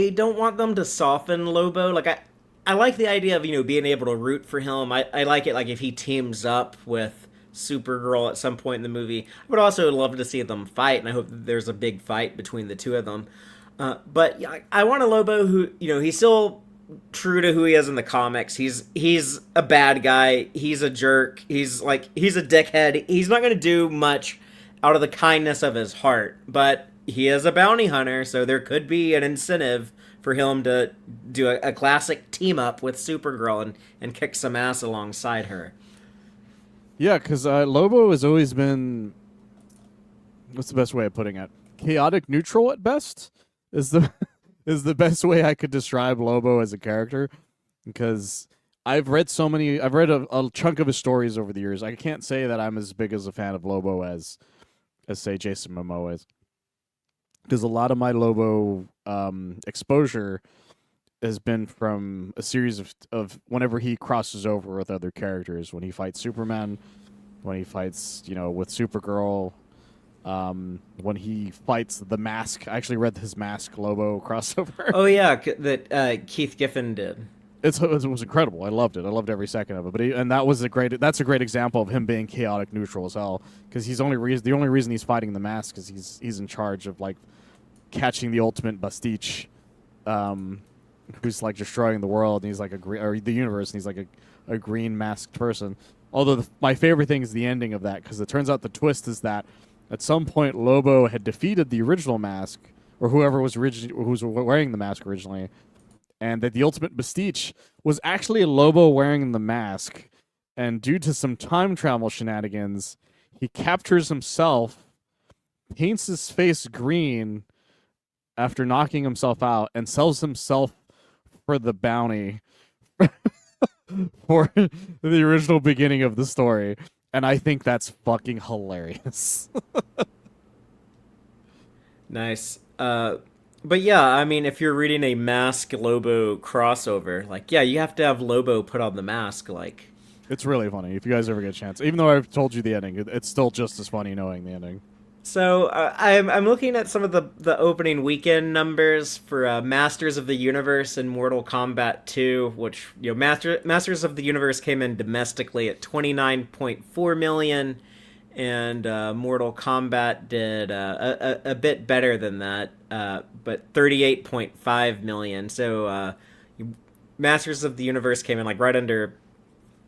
don't want them to soften Lobo. Like, I like the idea of being able to root for him. I like it, like, if he teams up with Supergirl at some point in the movie. I would also love to see them fight, and I hope that there's a big fight between the two of them. But I want a Lobo who he's still true to who he is in the comics. He's a bad guy. He's a jerk. He's a dickhead. He's not going to do much out of the kindness of his heart, but he is a bounty hunter, so there could be an incentive for him to do a classic team up with Supergirl and kick some ass alongside her.
Yeah, because Lobo has always been, what's the best way of putting it? Chaotic neutral at best is the best way I could describe Lobo as a character, because I've read a chunk of his stories over the years. I can't say that I'm as big as a fan of Lobo as say Jason Momoa is, because a lot of my Lobo exposure has been from a series of whenever he crosses over with other characters, when he fights Superman, when he fights with Supergirl, when he fights the Mask. I actually read his Mask Lobo crossover.
Oh yeah, that Keith Giffen did.
It was incredible. I loved it. I loved every second of it. But that's a great example of him being chaotic neutral as hell, because the only reason he's fighting the Mask is he's in charge of like catching the ultimate Bastich, who's like destroying the world, and he's like the universe, and he's like a green masked person. Although my favorite thing is the ending of that, because it turns out the twist is that at some point Lobo had defeated the original Mask, or whoever was wearing the mask originally, and that the ultimate Bastich was actually Lobo wearing the mask. And due to some time travel shenanigans, he captures himself, paints his face green after knocking himself out, and sells himself for the bounty for the original beginning of the story. And I think that's fucking hilarious.
Nice. But yeah, I mean, if you're reading a Mask Lobo crossover, like, yeah, you have to have Lobo put on the mask. Like,
it's really funny if you guys ever get a chance. Even though I've told you the ending, it's still just as funny knowing the ending.
So I'm looking at some of the opening weekend numbers for Masters of the Universe and Mortal Kombat 2, which Masters of the Universe came in domestically at 29.4 million, and Mortal Kombat did a bit better than that, but 38.5 million. So Masters of the Universe came in like right under,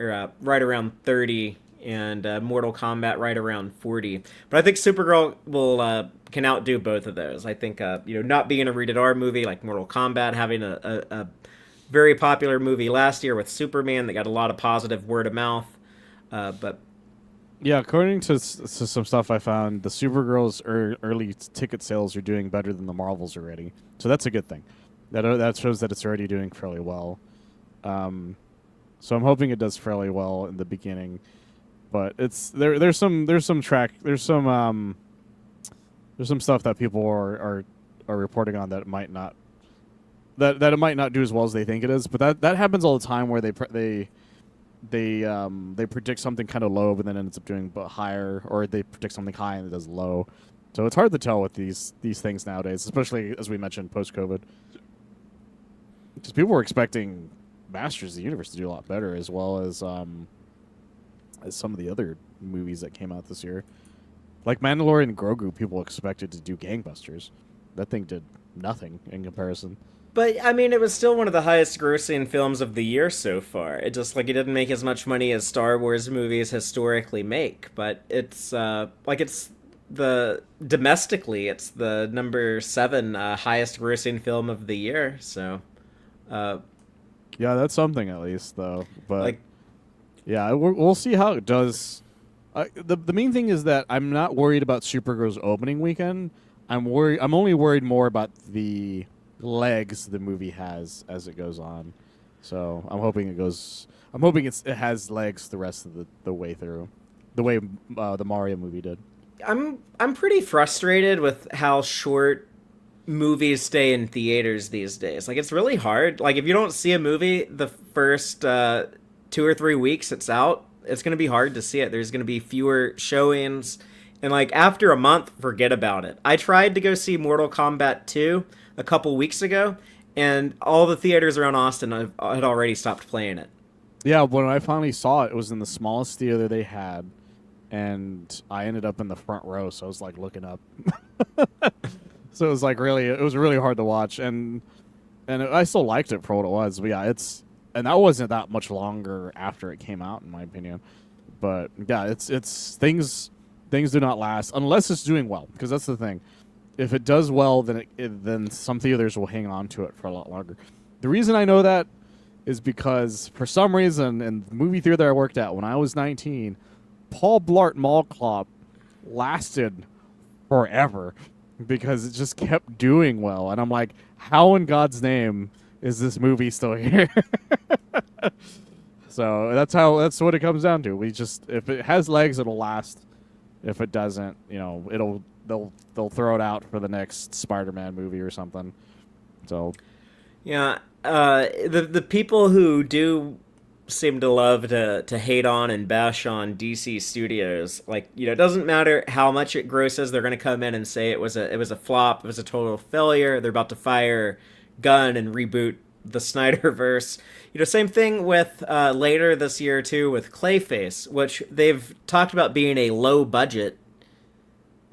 or right around 30. and Mortal Kombat right around 40. But I think Supergirl will can outdo both of those. I think not being a rated R movie like Mortal Kombat, having a very popular movie last year with Superman that got a lot of positive word of mouth. But
Yeah, according to some stuff I found, the Supergirl's early ticket sales are doing better than the Marvels already. So that's a good thing. That shows that it's already doing fairly well. So I'm hoping it does fairly well in the beginning. But there's some stuff that people are reporting on that it might not that it might not do as well as they think it is. But that happens all the time where they predict something kind of low, but then ends up doing higher, or they predict something high and it does low. So it's hard to tell with these things nowadays, especially as we mentioned post-COVID, because people were expecting Masters of the Universe to do a lot better, as well as some of the other movies that came out this year, like Mandalorian and Grogu. People expected to do gangbusters. That thing did nothing in comparison.
But I mean, it was still one of the highest grossing films of the year so far. It just like it didn't make as much money as Star Wars movies historically make, but it's it's the domestically it's the number 7 highest grossing film of the year. So,
yeah, that's something at least, though. But
like,
yeah, we'll see how it does. The main thing is that I'm not worried about Supergirl's opening weekend. I'm only worried more about the legs the movie has as it goes on. So I'm hoping it has legs the rest of the way through, the way the Mario movie did.
I'm pretty frustrated with how short movies stay in theaters these days. Like, it's really hard. Like, if you don't see a movie the first 2 or 3 weeks it's out, it's going to be hard to see it. There's going to be fewer showings, and like after a month, forget about it. I tried to go see Mortal Kombat 2 a couple weeks ago, and all the theaters around Austin had already stopped playing it.
Yeah, when I finally saw it, it was in the smallest theater they had, and I ended up in the front row, so I was like looking up. So it was really hard to watch, and I still liked it for what it was. But yeah, and that wasn't that much longer after it came out, in my opinion. But yeah, it's things do not last unless it's doing well, because that's the thing. If it does well, then some theaters will hang on to it for a lot longer. The reason I know that is because for some reason in the movie theater I worked at when I was 19, Paul Blart Mall Cop lasted forever because it just kept doing well. And I'm like, how in God's name is this movie still here? So that's what it comes down to. If it has legs, it'll last. If it doesn't, they'll throw it out for the next Spider-Man movie or something. So,
yeah, the people who do seem to love to hate on and bash on DC Studios, like, it doesn't matter how much it grosses, they're going to come in and say it was a flop, it was a total failure. They're about to fire Gunn and reboot the Snyderverse. Same thing with later this year too with Clayface, which they've talked about being a low budget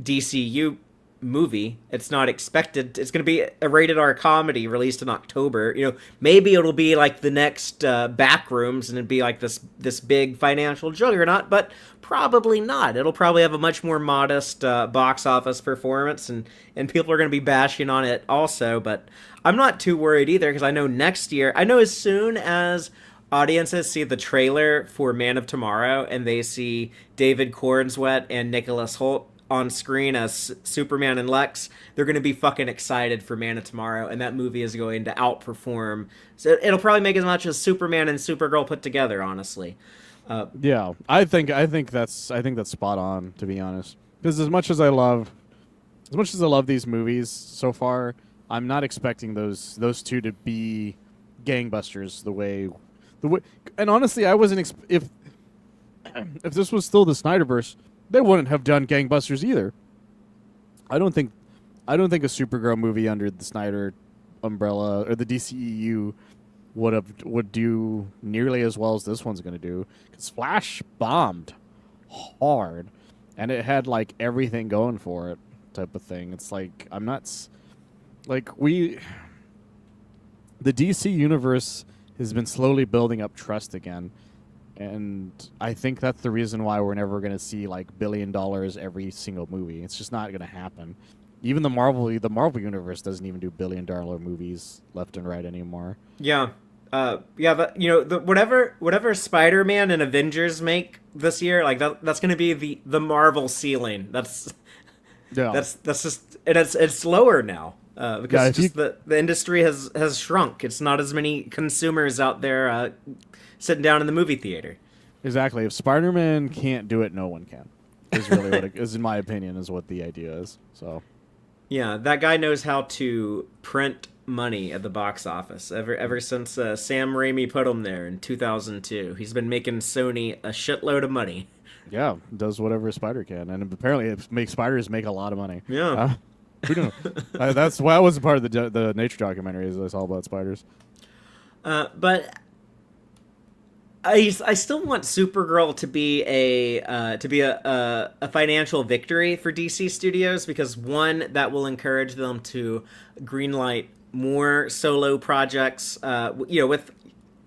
DCU movie. It's not expected. It's going to be a rated R comedy released in October. Maybe it'll be like the next Backrooms and it'd be like this big financial juggernaut, but probably not. It'll probably have a much more modest box office performance, and people are going to be bashing on it also. But I'm not too worried either, because I know next year, as soon as audiences see the trailer for Man of Tomorrow and they see David Cornswet and Nicholas Hoult on screen as Superman and Lex, they're going to be fucking excited for Man of Tomorrow, and that movie is going to outperform. So it'll probably make as much as Superman and Supergirl put together, honestly.
Yeah, I think that's spot on, to be honest. Because as much as I love these movies so far, I'm not expecting those two to be gangbusters the way. And honestly, I wasn't if this was still the Snyderverse, they wouldn't have done gangbusters either. I don't think a Supergirl movie under the Snyder umbrella or the DCEU would do nearly as well as this one's going to do, because Flash bombed hard and it had like everything going for it, type of thing. It's like the DC universe has been slowly building up trust again, And I think that's the reason why we're never going to see like $1 billion every single movie. It's just not going to happen. Even the Marvel universe doesn't even do $1 billion movies left and right anymore.
Yeah. Yeah, but whatever Spider-Man and Avengers make this year, like that's gonna be the Marvel ceiling.
Yeah.
That's just, and it's lower now because
Yeah,
the industry has shrunk. It's not as many consumers out there sitting down in the movie theater.
Exactly. If Spider-Man can't do it, no one can. Is really what it is, in my opinion, is what the idea is. So.
Yeah, that guy knows how to print money at the box office. Ever since Sam Raimi put him there in 2002, he's been making Sony a shitload of money.
Yeah, does whatever a spider can, and apparently it makes spiders make a lot of money.
Yeah,
who knew? That was part of the nature documentaries. It's all about spiders.
but I still want Supergirl to be a financial victory for DC Studios, because one, that will encourage them to greenlight more solo projects. With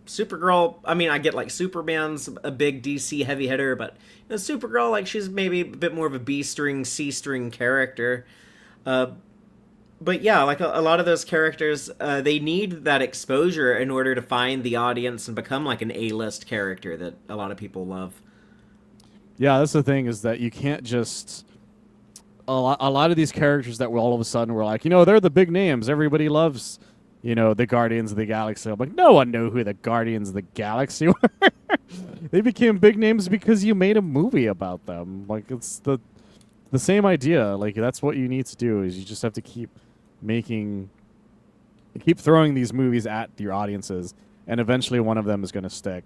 Supergirl, I mean, I get like Superman's a big DC heavy hitter, but Supergirl, like, she's maybe a bit more of a B string, C string character. But yeah, like a lot of those characters, they need that exposure in order to find the audience and become like an A-list character that a lot of people love.
Yeah, that's the thing, is that you can't just a lot of these characters that all of a sudden were like, they're the big names. Everybody loves, the Guardians of the Galaxy. I'm like, no one knew who the Guardians of the Galaxy were. They became big names because you made a movie about them. Like, it's the same idea. Like, that's what you need to do, is you just have to keep throwing these movies at your audiences, and eventually one of them is going to stick.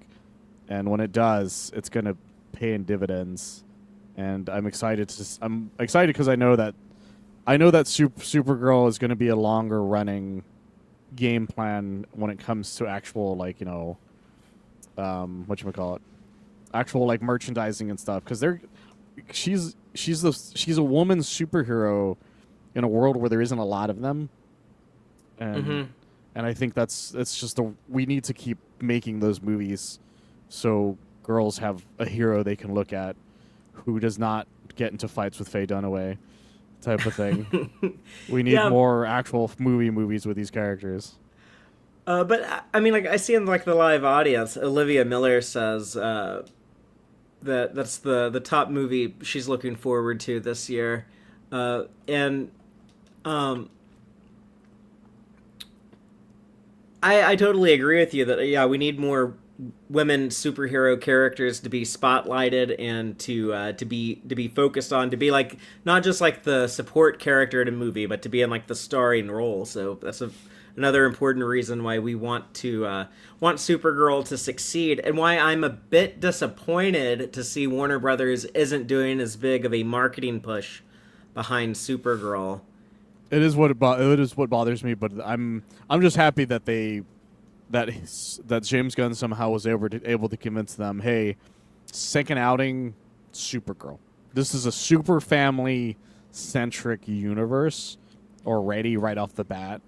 And when it does, it's going to pay in dividends. And I'm excited because I know that Supergirl is going to be a longer running game plan when it comes to actual, like, whatchamacallit, actual like merchandising and stuff, because she's a woman superhero in a world where there isn't a lot of them, and I think we need to keep making those movies so girls have a hero they can look at who does not get into fights with Faye Dunaway, type of thing. We need more actual movies with these characters.
But I mean, like, I see in like the live audience, Olivia Miller says that's the top movie she's looking forward to this year, and I totally agree with you that we need more women superhero characters to be spotlighted and to be focused on, to be like not just like the support character in a movie, but to be in like the starring role. So that's another important reason why we want Supergirl to succeed, and why I'm a bit disappointed to see Warner Brothers isn't doing as big of a marketing push behind Supergirl.
It is what bothers me, but I'm just happy that that James Gunn somehow was able to convince them, hey, second outing, Supergirl. This is a super family centric universe already right off the bat,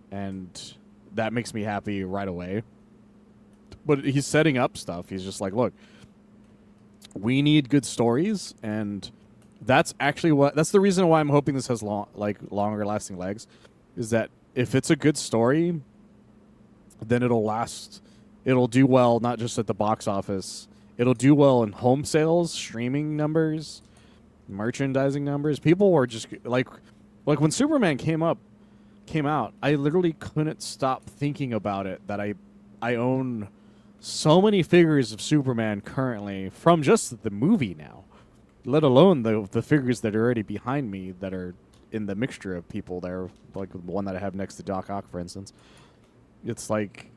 and that makes me happy right away. But he's setting up stuff. He's just like, look, we need good stories, and that's the reason why I'm hoping this has longer lasting legs, is that if it's a good story, then it'll last. It'll do well, not just at the box office. It'll do well in home sales, streaming numbers, merchandising numbers. People were just like when Superman came out, I literally couldn't stop thinking about it, that I own so many figures of Superman currently from just the movie now, let alone the figures that are already behind me that are in the mixture of people there, like the one that I have next to Doc Ock, for instance. It's like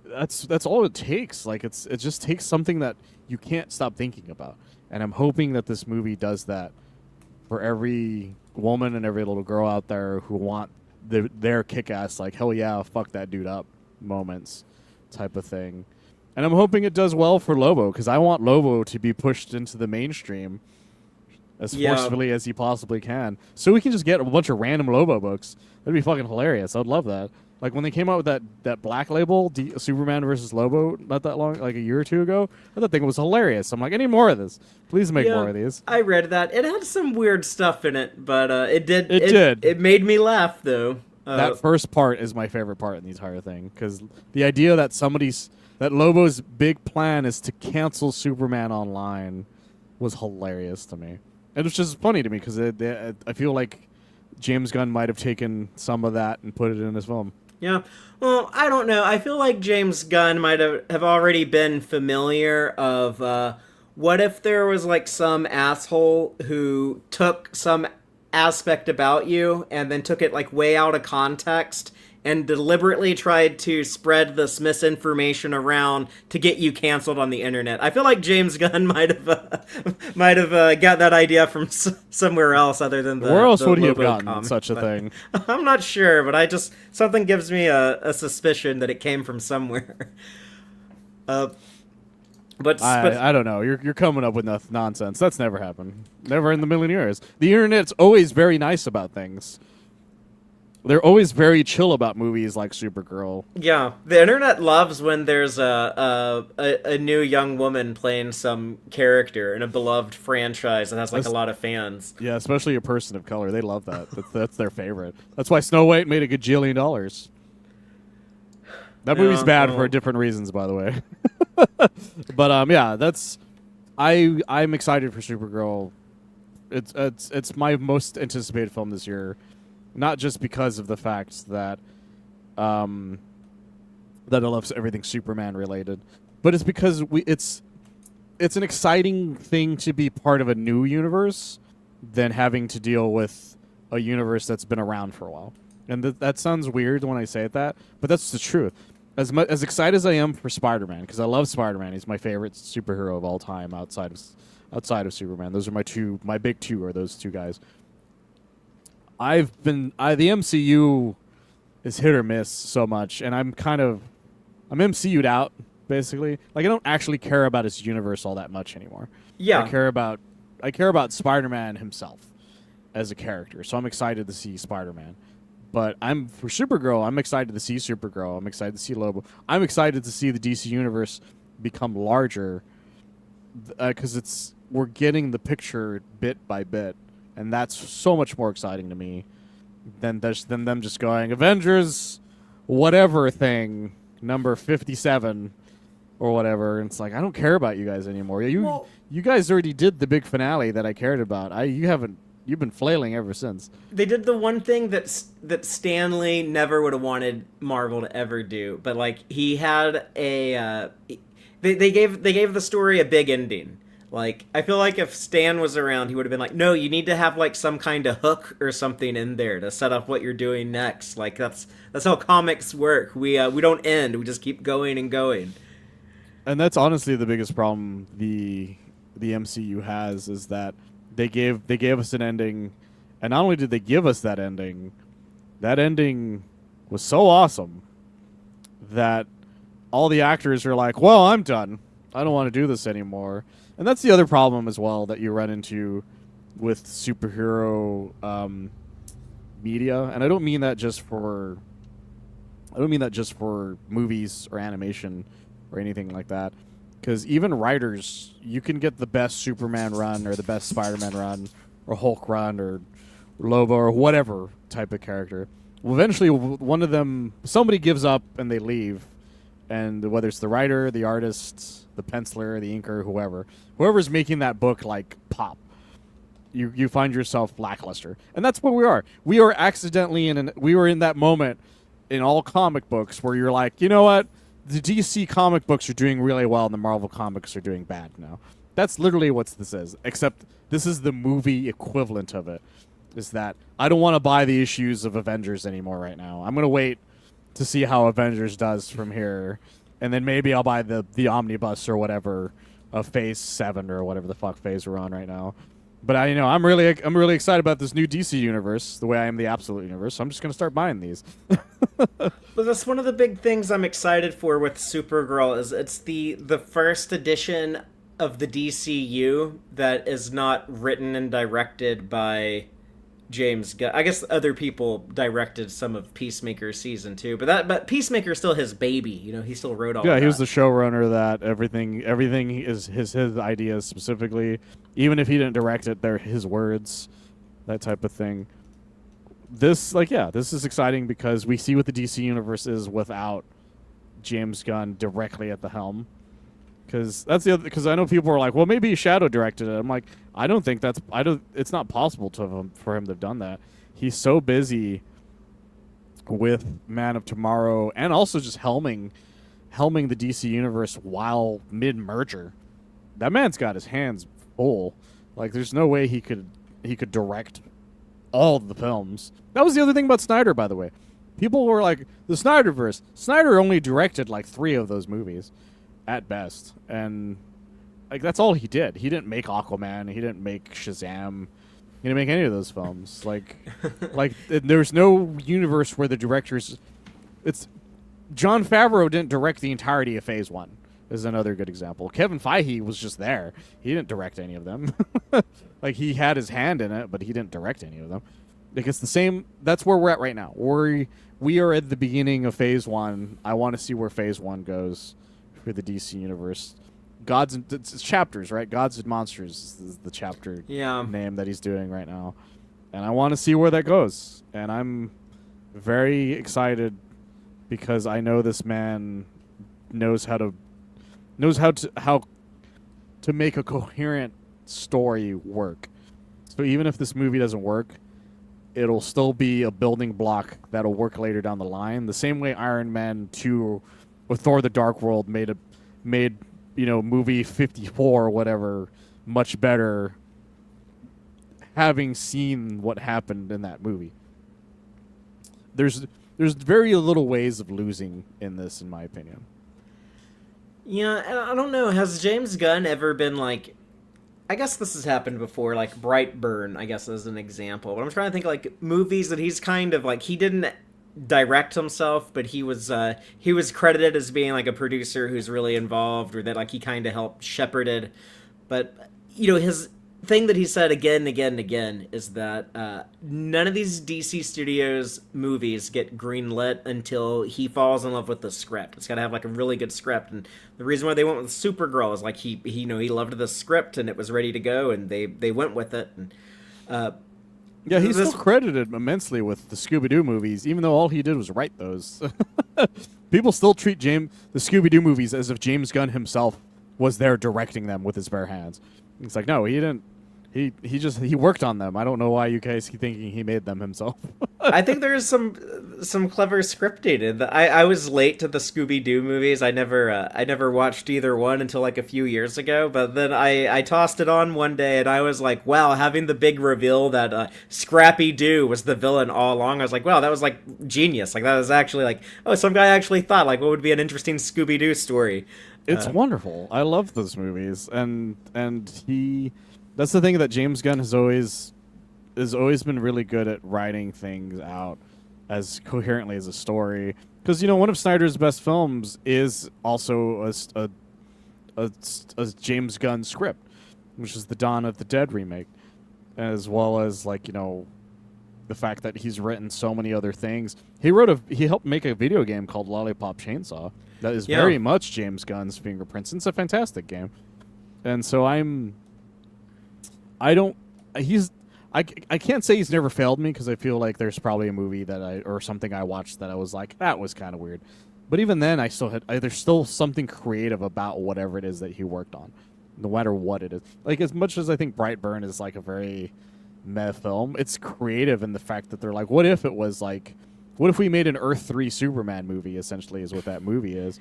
that's all it takes. Like it just takes something that you can't stop thinking about, and I'm hoping that this movie does that for every woman and every little girl out there who want their kick-ass, like, hell yeah, fuck that dude up moments type of thing. And I'm hoping it does well for Lobo, because I want Lobo to be pushed into the mainstream as forcefully as he possibly can, so we can just get a bunch of random Lobo books. That'd be fucking hilarious. I'd love that. Like when they came out with that Black Label Superman versus Lobo not that long, like a year or two ago, I thought that thing was hilarious. I'm like, I need more of this. Please make more of these.
I read that. It had some weird stuff in it, but it
did.
It made me laugh though.
That first part is my favorite part in the entire thing, because the idea that that Lobo's big plan is to cancel Superman online was hilarious to me. And it's just funny to me because I feel like James Gunn might have taken some of that and put it in his film.
Yeah. Well, I don't know. I feel like James Gunn might have already been familiar of what if there was like some asshole who took some aspect about you and then took it like way out of context and deliberately tried to spread this misinformation around to get you canceled on the internet. I feel like James Gunn might have got that idea from somewhere else other than the.
Where else
the
would he have
Lobo
gotten such a thing?
I'm not sure, but something gives me a suspicion that it came from somewhere. But
I don't know. You're coming up with nonsense. That's never happened. Never in the million years. The internet's always very nice about things. They're always very chill about movies like Supergirl.
Yeah, the internet loves when there's a new young woman playing some character in a beloved franchise that has like a lot of fans.
Yeah, especially a person of color. They love that. That's their favorite. That's why Snow White made a gajillion dollars. That movie's bad for different reasons, by the way. But yeah, I'm excited for Supergirl. It's my most anticipated film this year. Not just because of the fact that that I love everything Superman related, but it's because it's an exciting thing to be part of a new universe than having to deal with a universe that's been around for a while. And that sounds weird when I say that, but that's the truth. As excited as I am for Spider-Man, because I love Spider-Man, he's my favorite superhero of all time outside of Superman. Those are my big two are those two guys. The MCU is hit or miss so much, and I'm MCU'd out, basically. Like, I don't actually care about his universe all that much anymore.
Yeah.
I care about Spider-Man himself as a character, so I'm excited to see Spider-Man. But for Supergirl, I'm excited to see Supergirl. I'm excited to see Lobo. I'm excited to see the DC universe become larger, because we're getting the picture bit by bit. And that's so much more exciting to me than them just going, Avengers, whatever thing, number 57 or whatever. And it's like, I don't care about you guys anymore. You guys already did the big finale that I cared about. You've been flailing ever since.
They did the one thing that Stan Lee never would have wanted Marvel to ever do, but like he had they gave the story a big ending. Like, I feel like if Stan was around, he would have been like, no, you need to have, like, some kind of hook or something in there to set up what you're doing next. Like, that's how comics work. We don't end. We just keep going and going.
And that's honestly the biggest problem the MCU has, is that they gave us an ending, and not only did they give us that ending was so awesome that all the actors are like, well, I'm done. I don't want to do this anymore. And that's the other problem as well that you run into with superhero media. And I don't mean that just for movies or animation or anything like that. Because even writers, you can get the best Superman run or the best Spider-Man run or Hulk run or Lobo or whatever type of character. Well, eventually, one of them, somebody gives up and they leave. And whether it's the writer, the artist, the penciler, the inker, whoever's making that book like pop, you find yourself lackluster. And that's what we are. We are accidentally we were in that moment in all comic books where you're like, you know what? The DC comic books are doing really well and the Marvel comics are doing bad now. That's literally what this is, except this is the movie equivalent of it, is that I don't want to buy the issues of Avengers anymore right now. I'm going to wait to see how Avengers does from here, and then maybe I'll buy the omnibus or whatever of Phase 7 or whatever the fuck phase we're on right now. But I'm really excited about this new DC universe, the way I am the Absolute Universe, so I'm just going to start buying these.
Well, that's one of the big things I'm excited for with Supergirl, is it's the first edition of the DCU that is not written and directed by James Gunn. I guess other people directed some of Peacemaker season 2, but Peacemaker is still his baby. You know, he still wrote all.
Yeah,
of
he was
that.
the showrunner of that. Everything is his ideas specifically. Even if he didn't direct it, they're his words, that type of thing. This this is exciting because we see what the DC universe is without James Gunn directly at the helm. Because that's the other. Because I know people are like, well, maybe he shadow directed it. I'm like, I don't think that's. I don't. It's not possible for him to have done that. He's so busy with Man of Tomorrow and also just helming the DC universe while mid merger. That man's got his hands full. Like, there's no way he could direct all of the films. That was the other thing about Snyder, by the way. People were like, the Snyderverse. Snyder only directed like 3 of those movies at best, and like that's all he did. He didn't make Aquaman. He didn't make Shazam. He didn't make any of those films. Like there's no universe where the directors. It's Jon Favreau didn't direct the entirety of Phase 1. Is another good example. Kevin Feige was just there. He didn't direct any of them. Like, he had his hand in it, but he didn't direct any of them. Like, it's the same. That's where we're at right now. We are at the beginning of Phase 1. I want to see where Phase 1 goes for the DC universe. It's chapters, right? Gods and Monsters is the chapter name that he's doing right now. And I want to see where that goes. And I'm very excited because I know this man knows how to make a coherent story work. So even if this movie doesn't work, it'll still be a building block that'll work later down the line. The same way Iron Man 2 or Thor: The Dark World made movie 54 or whatever much better, having seen what happened in that movie. There's very little ways of losing in this, in my opinion.
Yeah, I don't know. Has James Gunn ever been like? I guess this has happened before, like Brightburn, I guess, as an example. But I'm trying to think like movies that he's kind of like, he didn't direct himself, but he was credited as being like a producer who's really involved, or that like he kind of helped shepherded. But his thing that he said again and again and again is that none of these DC Studios movies get greenlit until he falls in love with the script. It's got to have like a really good script, and the reason why they went with Supergirl is like he loved the script and it was ready to go, and they went with it. And
yeah, he's still credited immensely with the Scooby-Doo movies, even though all he did was write those. People still treat the Scooby-Doo movies as if James Gunn himself was there directing them with his bare hands. It's like, no, he didn't. He worked on them. I don't know why you guys keep thinking he made them himself.
I think there's some clever scripting. I was late to the Scooby-Doo movies. I never watched either one until like a few years ago. But then I tossed it on one day and I was like, wow, having the big reveal that Scrappy Doo was the villain all along. I was like, wow, that was like genius. Like that was actually like, oh, some guy actually thought like what would be an interesting Scooby-Doo story.
It's wonderful. I love those movies, and he. That's the thing that James Gunn has always been really good at writing things out as coherently as a story. Because one of Snyder's best films is also a James Gunn script, which is the Dawn of the Dead remake, as well as the fact that he's written so many other things. He helped make a video game called Lollipop Chainsaw that is very much James Gunn's fingerprints. It's a fantastic game, and so I can't say he's never failed me, because I feel like there's probably a movie or something I watched that I was like, that was kind of weird. But even then, there's still something creative about whatever it is that he worked on, no matter what it is. Like, as much as I think Brightburn is like a very meh film, it's creative in the fact that they're like, what if we made an Earth 3 Superman movie, essentially, is what that movie is.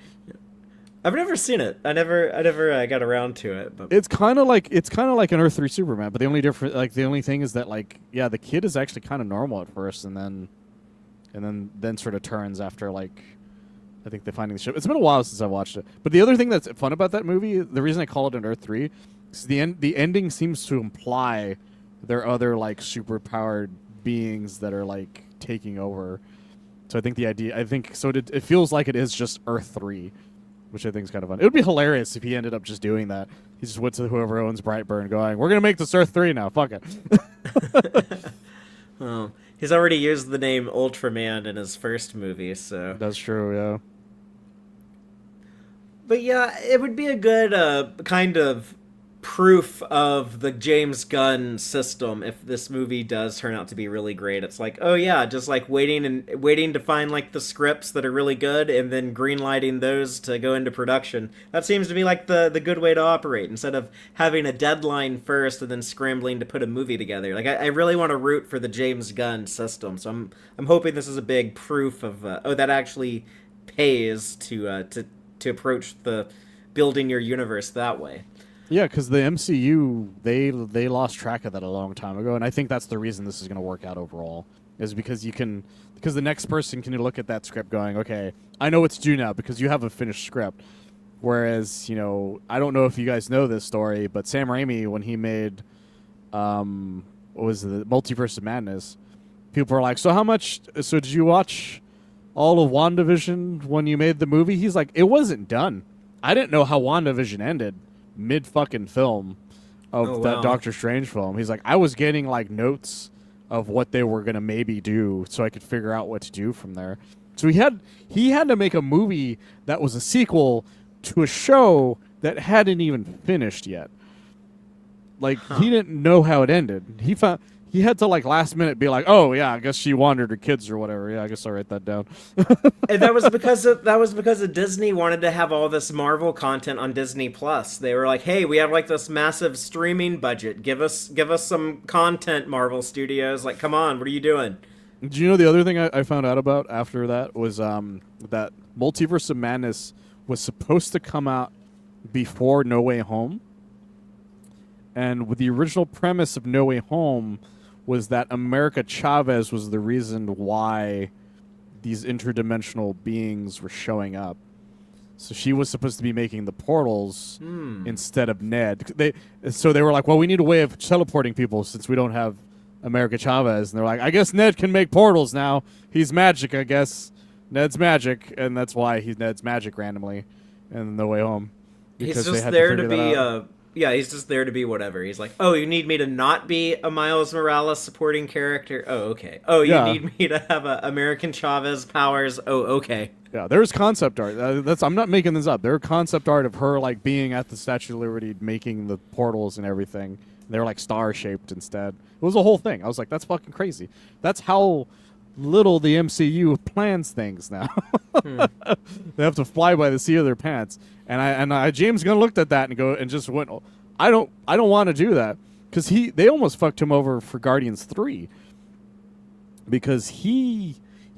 I've never seen it. I never got around to it. But
it's kind of like an Earth 3 Superman, but the only thing is that the kid is actually kind of normal at first, and then sort of turns after I think they're finding the ship. It's been a while since I watched it, but the other thing that's fun about that movie, the reason I call it an Earth 3, is the ending seems to imply there are other super powered beings that are taking over. So I think it feels like it is just Earth 3. Which I think is kind of fun. It would be hilarious if he ended up just doing that. He just went to whoever owns Brightburn going, we're going to make this Earth 3 now. Fuck it.
Oh, he's already used the name Ultraman in his first movie, so.
That's true. Yeah.
But yeah, it would be a good kind of proof of the James Gunn system if this movie does turn out to be really great. It's like, oh yeah, just like waiting to find like the scripts that are really good and then greenlighting those to go into production. That seems to be like the good way to operate instead of having a deadline first and then scrambling to put a movie together. Like I really want to root for the James Gunn system, so I'm hoping this is a big proof of that actually pays to approach the building your universe that way.
Yeah, because the MCU they lost track of that a long time ago, and I think that's the reason this is going to work out overall. Is because the next person can look at that script going, okay, I know what to do now because you have a finished script. Whereas, I don't know if you guys know this story, but Sam Raimi, when he made, what was the Multiverse of Madness, people were like, so did you watch all of WandaVision when you made the movie? He's like, it wasn't done. I didn't know how WandaVision ended mid fucking film of that Doctor Strange film. He's like, I was getting like notes of what they were gonna maybe do so I could figure out what to do from there. So he had to make a movie that was a sequel to a show that hadn't even finished yet. Like he didn't know how it ended. He had to like last minute be like, oh yeah, I guess she wandered her kids or whatever. Yeah, I guess I'll write that down.
And that was because of Disney wanted to have all this Marvel content on Disney Plus. They were like, hey, we have like this massive streaming budget. Give us some content, Marvel Studios. Like, come on, what are you doing?
Do you know the other thing I found out about after that was that Multiverse of Madness was supposed to come out before No Way Home. And with the original premise of No Way Home was that America Chavez was the reason why these interdimensional beings were showing up. So she was supposed to be making the portals instead of Ned. So they were like, well, we need a way of teleporting people since we don't have America Chavez. And they're like, I guess Ned can make portals now. He's magic, I guess. Ned's magic. And that's why Ned's magic randomly in No Way Home.
He's just there to be... Yeah, he's just there to be whatever. He's like, oh, you need me to not be a Miles Morales supporting character? Oh, okay. Oh, you need me to have a American Chavez powers? Oh, okay.
Yeah, there's concept art. I'm not making this up. There's concept art of her like being at the Statue of Liberty, making the portals and everything. They're like star shaped instead. It was a whole thing. I was like, that's fucking crazy. That's how little the MCU plans things now. They have to fly by the seat of their pants. And I James Gunn looked at that and just went, I don't want to do that, because they almost fucked him over for Guardians 3, because he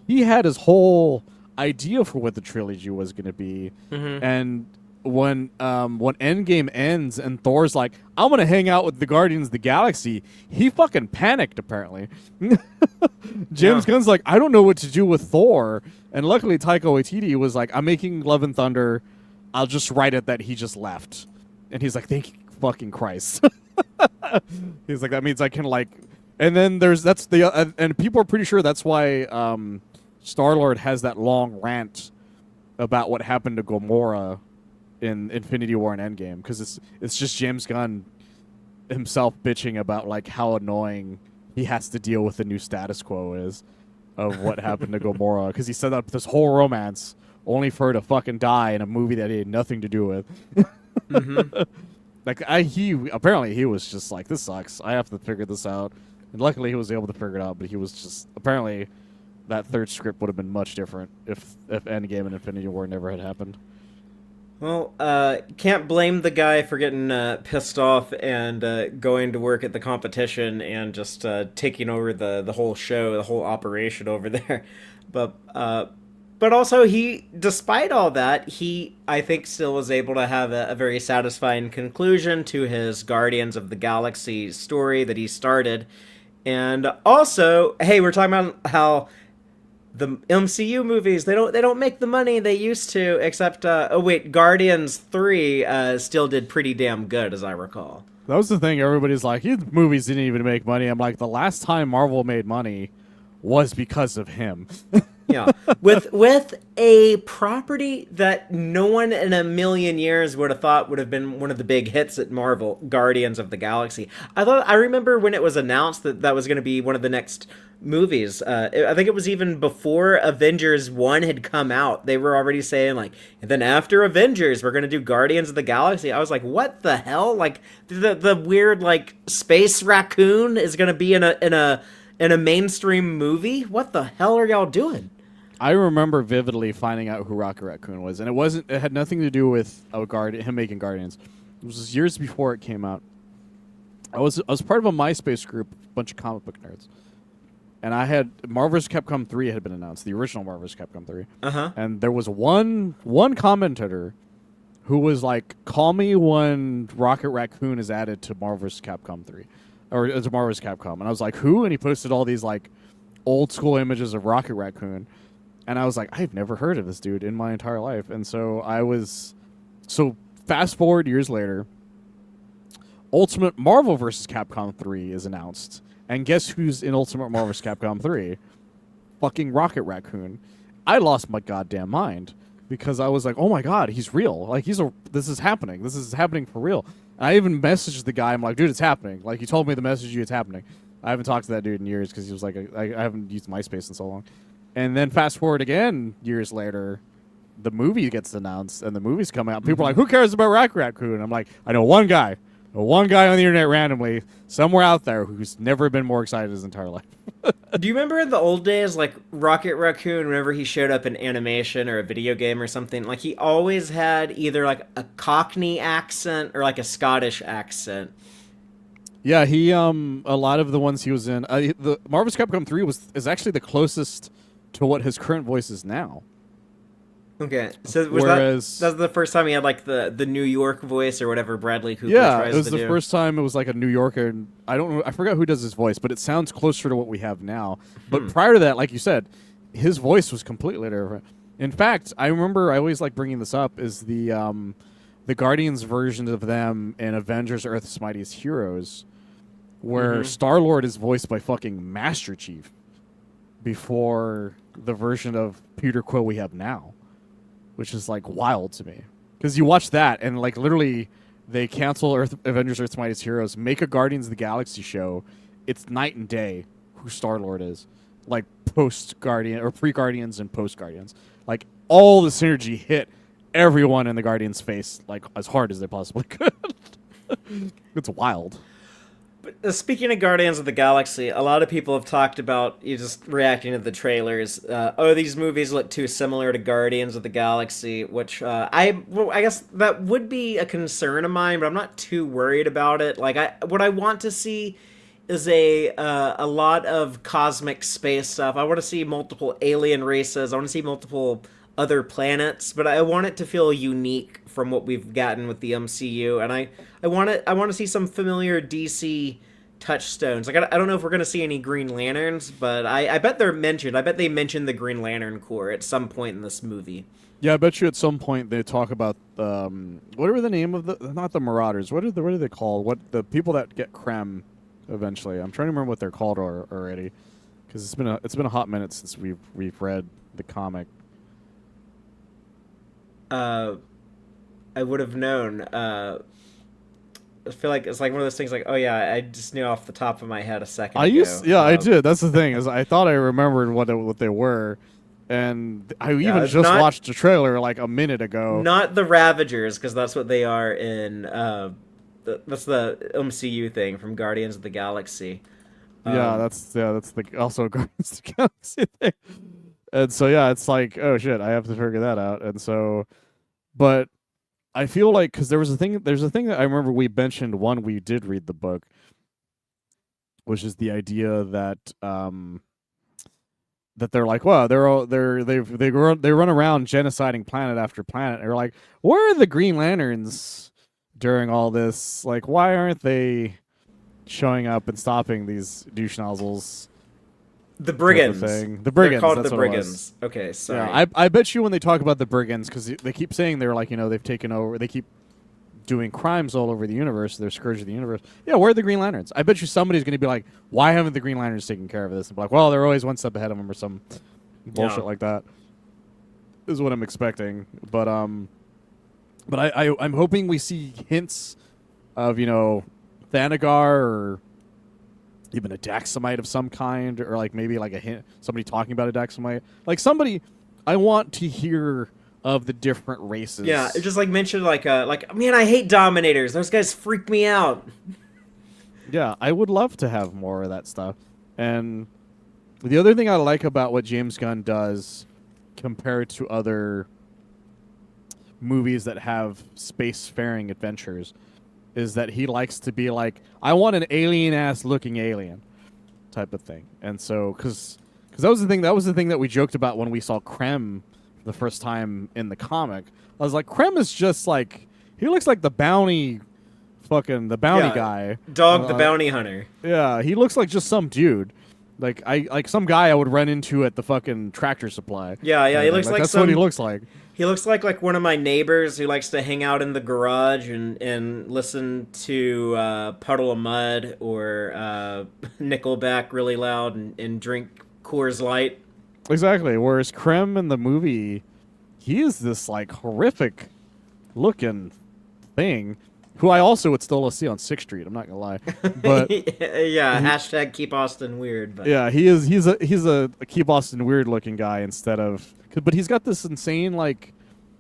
had his whole idea for what the trilogy was going to be, and when Endgame ends and Thor's like, I'm going to hang out with the Guardians of the Galaxy, he fucking panicked apparently. James Gunn's like, I don't know what to do with Thor, and luckily Taika Waititi was like, I'm making Love and Thunder. I'll just write it that he just left. And he's like, thank you fucking Christ. He's like, that means I can like... And then and people are pretty sure that's why Star-Lord has that long rant about what happened to Gamora in Infinity War and Endgame. Because it's just James Gunn himself bitching about like how annoying he has to deal with the new status quo is of what happened to Gamora. Because he set up this whole romance only for her to fucking die in a movie that he had nothing to do with. Like apparently he was just like, this sucks. I have to figure this out. And luckily he was able to figure it out, but he was just apparently that third script would have been much different if Endgame and Infinity War never had happened.
Well, can't blame the guy for getting pissed off and going to work at the competition and just taking over the whole show, the whole operation over there. But also, despite all that, I think, still was able to have a very satisfying conclusion to his Guardians of the Galaxy story that he started. And also, hey, we're talking about how the MCU movies, they don't make the money they used to, except, Guardians 3 still did pretty damn good, as I recall.
That was the thing. Everybody's like, his movies didn't even make money. I'm like, the last time Marvel made money was because of him.
Yeah, with a property that no one in a million years would have thought would have been one of the big hits at Marvel, Guardians of the Galaxy. I remember when it was announced that that was going to be one of the next movies. I think it was even before Avengers 1 had come out. They were already saying like, and then after Avengers, we're going to do Guardians of the Galaxy. I was like, what the hell? Like the weird like space raccoon is going to be in a mainstream movie? What the hell are y'all doing?
I remember vividly finding out who Rocket Raccoon was, and it wasn't. It had nothing to do with him making Guardians. It was years before it came out. I was part of a MySpace group, a bunch of comic book nerds, and I had Marvel vs. Capcom 3 had been announced, the original Marvel vs. Capcom 3. And there was one commentator who was like, "Call me when Rocket Raccoon is added to Marvel vs. Capcom 3, or to Marvel vs. Capcom." And I was like, "Who?" And he posted all these like old school images of Rocket Raccoon. And I was like, I've never heard of this dude in my entire life. And so fast forward years later, Ultimate Marvel vs. Capcom 3 is announced. And guess who's in Ultimate Marvel vs. Capcom 3? Fucking Rocket Raccoon. I lost my goddamn mind because I was like, oh my god, he's real. Like, this is happening. This is happening for real. And I even messaged the guy. I'm like, dude, it's happening. Like, he told me the message it's happening. I haven't talked to that dude in years because he was like, I haven't used MySpace in so long. And then fast forward again, years later, the movie gets announced, and the movie's coming out. People are like, who cares about Rocket Raccoon? I'm like, I know one guy on the internet randomly, somewhere out there, who's never been more excited his entire life.
Do you remember in the old days, like, Rocket Raccoon, whenever he showed up in animation or a video game or something, like, he always had either, like, a Cockney accent or, like, a Scottish accent.
Yeah, he, a lot of the ones he was in, the Marvel vs. Capcom 3 is actually the closest to what his current voice is now.
Okay, so that's the first time he had like the New York voice or whatever Bradley Cooper tries to do.
Yeah, it was the first time it was like a New Yorker, and I forgot who does his voice, but it sounds closer to what we have now. But prior to that, like you said, his voice was completely different. In fact, I remember I always like bringing this up is the Guardians version of them in Avengers: Earth's Mightiest Heroes, where Star-Lord is voiced by fucking Master Chief before the version of Peter Quill we have now, which is like wild to me. Because you watch that and like literally they cancel Avengers: Earth's Mightiest Heroes, make a Guardians of the Galaxy show. It's night and day who Star-Lord is. Like post-Guardian or pre-Guardians and post-Guardians. Like all the synergy hit everyone in the Guardians' face like as hard as they possibly could. It's wild.
But speaking of Guardians of the Galaxy, a lot of people have talked about you just reacting to the trailers. These movies look too similar to Guardians of the Galaxy, which I guess that would be a concern of mine, but I'm not too worried about it. Like, what I want to see is a lot of cosmic space stuff. I want to see multiple alien races. I want to see multiple other planets, but I want it to feel unique from what we've gotten with the MCU, and I want to see some familiar DC touchstones. Like I don't know if we're gonna see any Green Lanterns, but I bet they're mentioned. I bet they mentioned the Green Lantern Corps at some point in this movie.
Yeah, I bet you at some point they talk about whatever the name of not the Marauders. What are they called? What the people that get Krem eventually? I'm trying to remember what they're called already, because it's been a hot minute since we've read the comic.
I would have known. I feel like it's like one of those things like, oh yeah, I just knew off the top of my head a second ago.
I did. That's the thing, is I thought I remembered what they were, and I even just watched the trailer like a minute ago.
Not the Ravagers, because that's what they are in that's the MCU thing from Guardians of the Galaxy.
That's the also Guardians of the Galaxy thing. And so yeah, it's like, oh shit, I have to figure that out. And so, but I feel like because there's a thing that I remember we mentioned when we did read the book, which is the idea that that they're like, well, they run around genociding planet after planet. And they're like, where are the Green Lanterns during all this? Like, why aren't they showing up and stopping these douche nozzles?
The Brigands.
The Brigands.
They're called the Brigands. Okay, sorry.
Yeah, I bet you when they talk about the Brigands, because they keep saying they're like, they've taken over, they keep doing crimes all over the universe, they're scourge of the universe. Yeah, where are the Green Lanterns? I bet you somebody's going to be like, why haven't the Green Lanterns taken care of this? And be like, well, they're always one step ahead of them or some bullshit
Yeah.
like that is what I'm expecting. But I'm hoping we see hints of, Thanagar or even a Daxamite of some kind, or like maybe like a hint, somebody talking about a Daxamite. Like somebody, I want to hear of the different races.
Yeah, it just like mentioned like man, I hate Dominators. Those guys freak me out.
Yeah, I would love to have more of that stuff. And the other thing I like about what James Gunn does compared to other movies that have spacefaring adventures is that he likes to be like, I want an alien ass looking alien type of thing. And so cuz that was the thing that we joked about when we saw Krem the first time in the comic. I was like, Krem is just like, he looks like the bounty
Yeah,
guy.
Dog the bounty hunter.
Yeah, he looks like just some dude. Like some guy I would run into at the fucking Tractor Supply.
Yeah, yeah, he looks like
that's
some.
what he looks like.
He looks like one of my neighbors who likes to hang out in the garage and listen to Puddle of Mud or Nickelback really loud and drink Coors Light.
Exactly. Whereas Krem in the movie, he is this like horrific looking thing who I also would still see on 6th Street. I'm not gonna lie, but
yeah, hashtag keep Austin weird. But
yeah, he's a keep Austin weird looking guy instead of. But he's got this insane like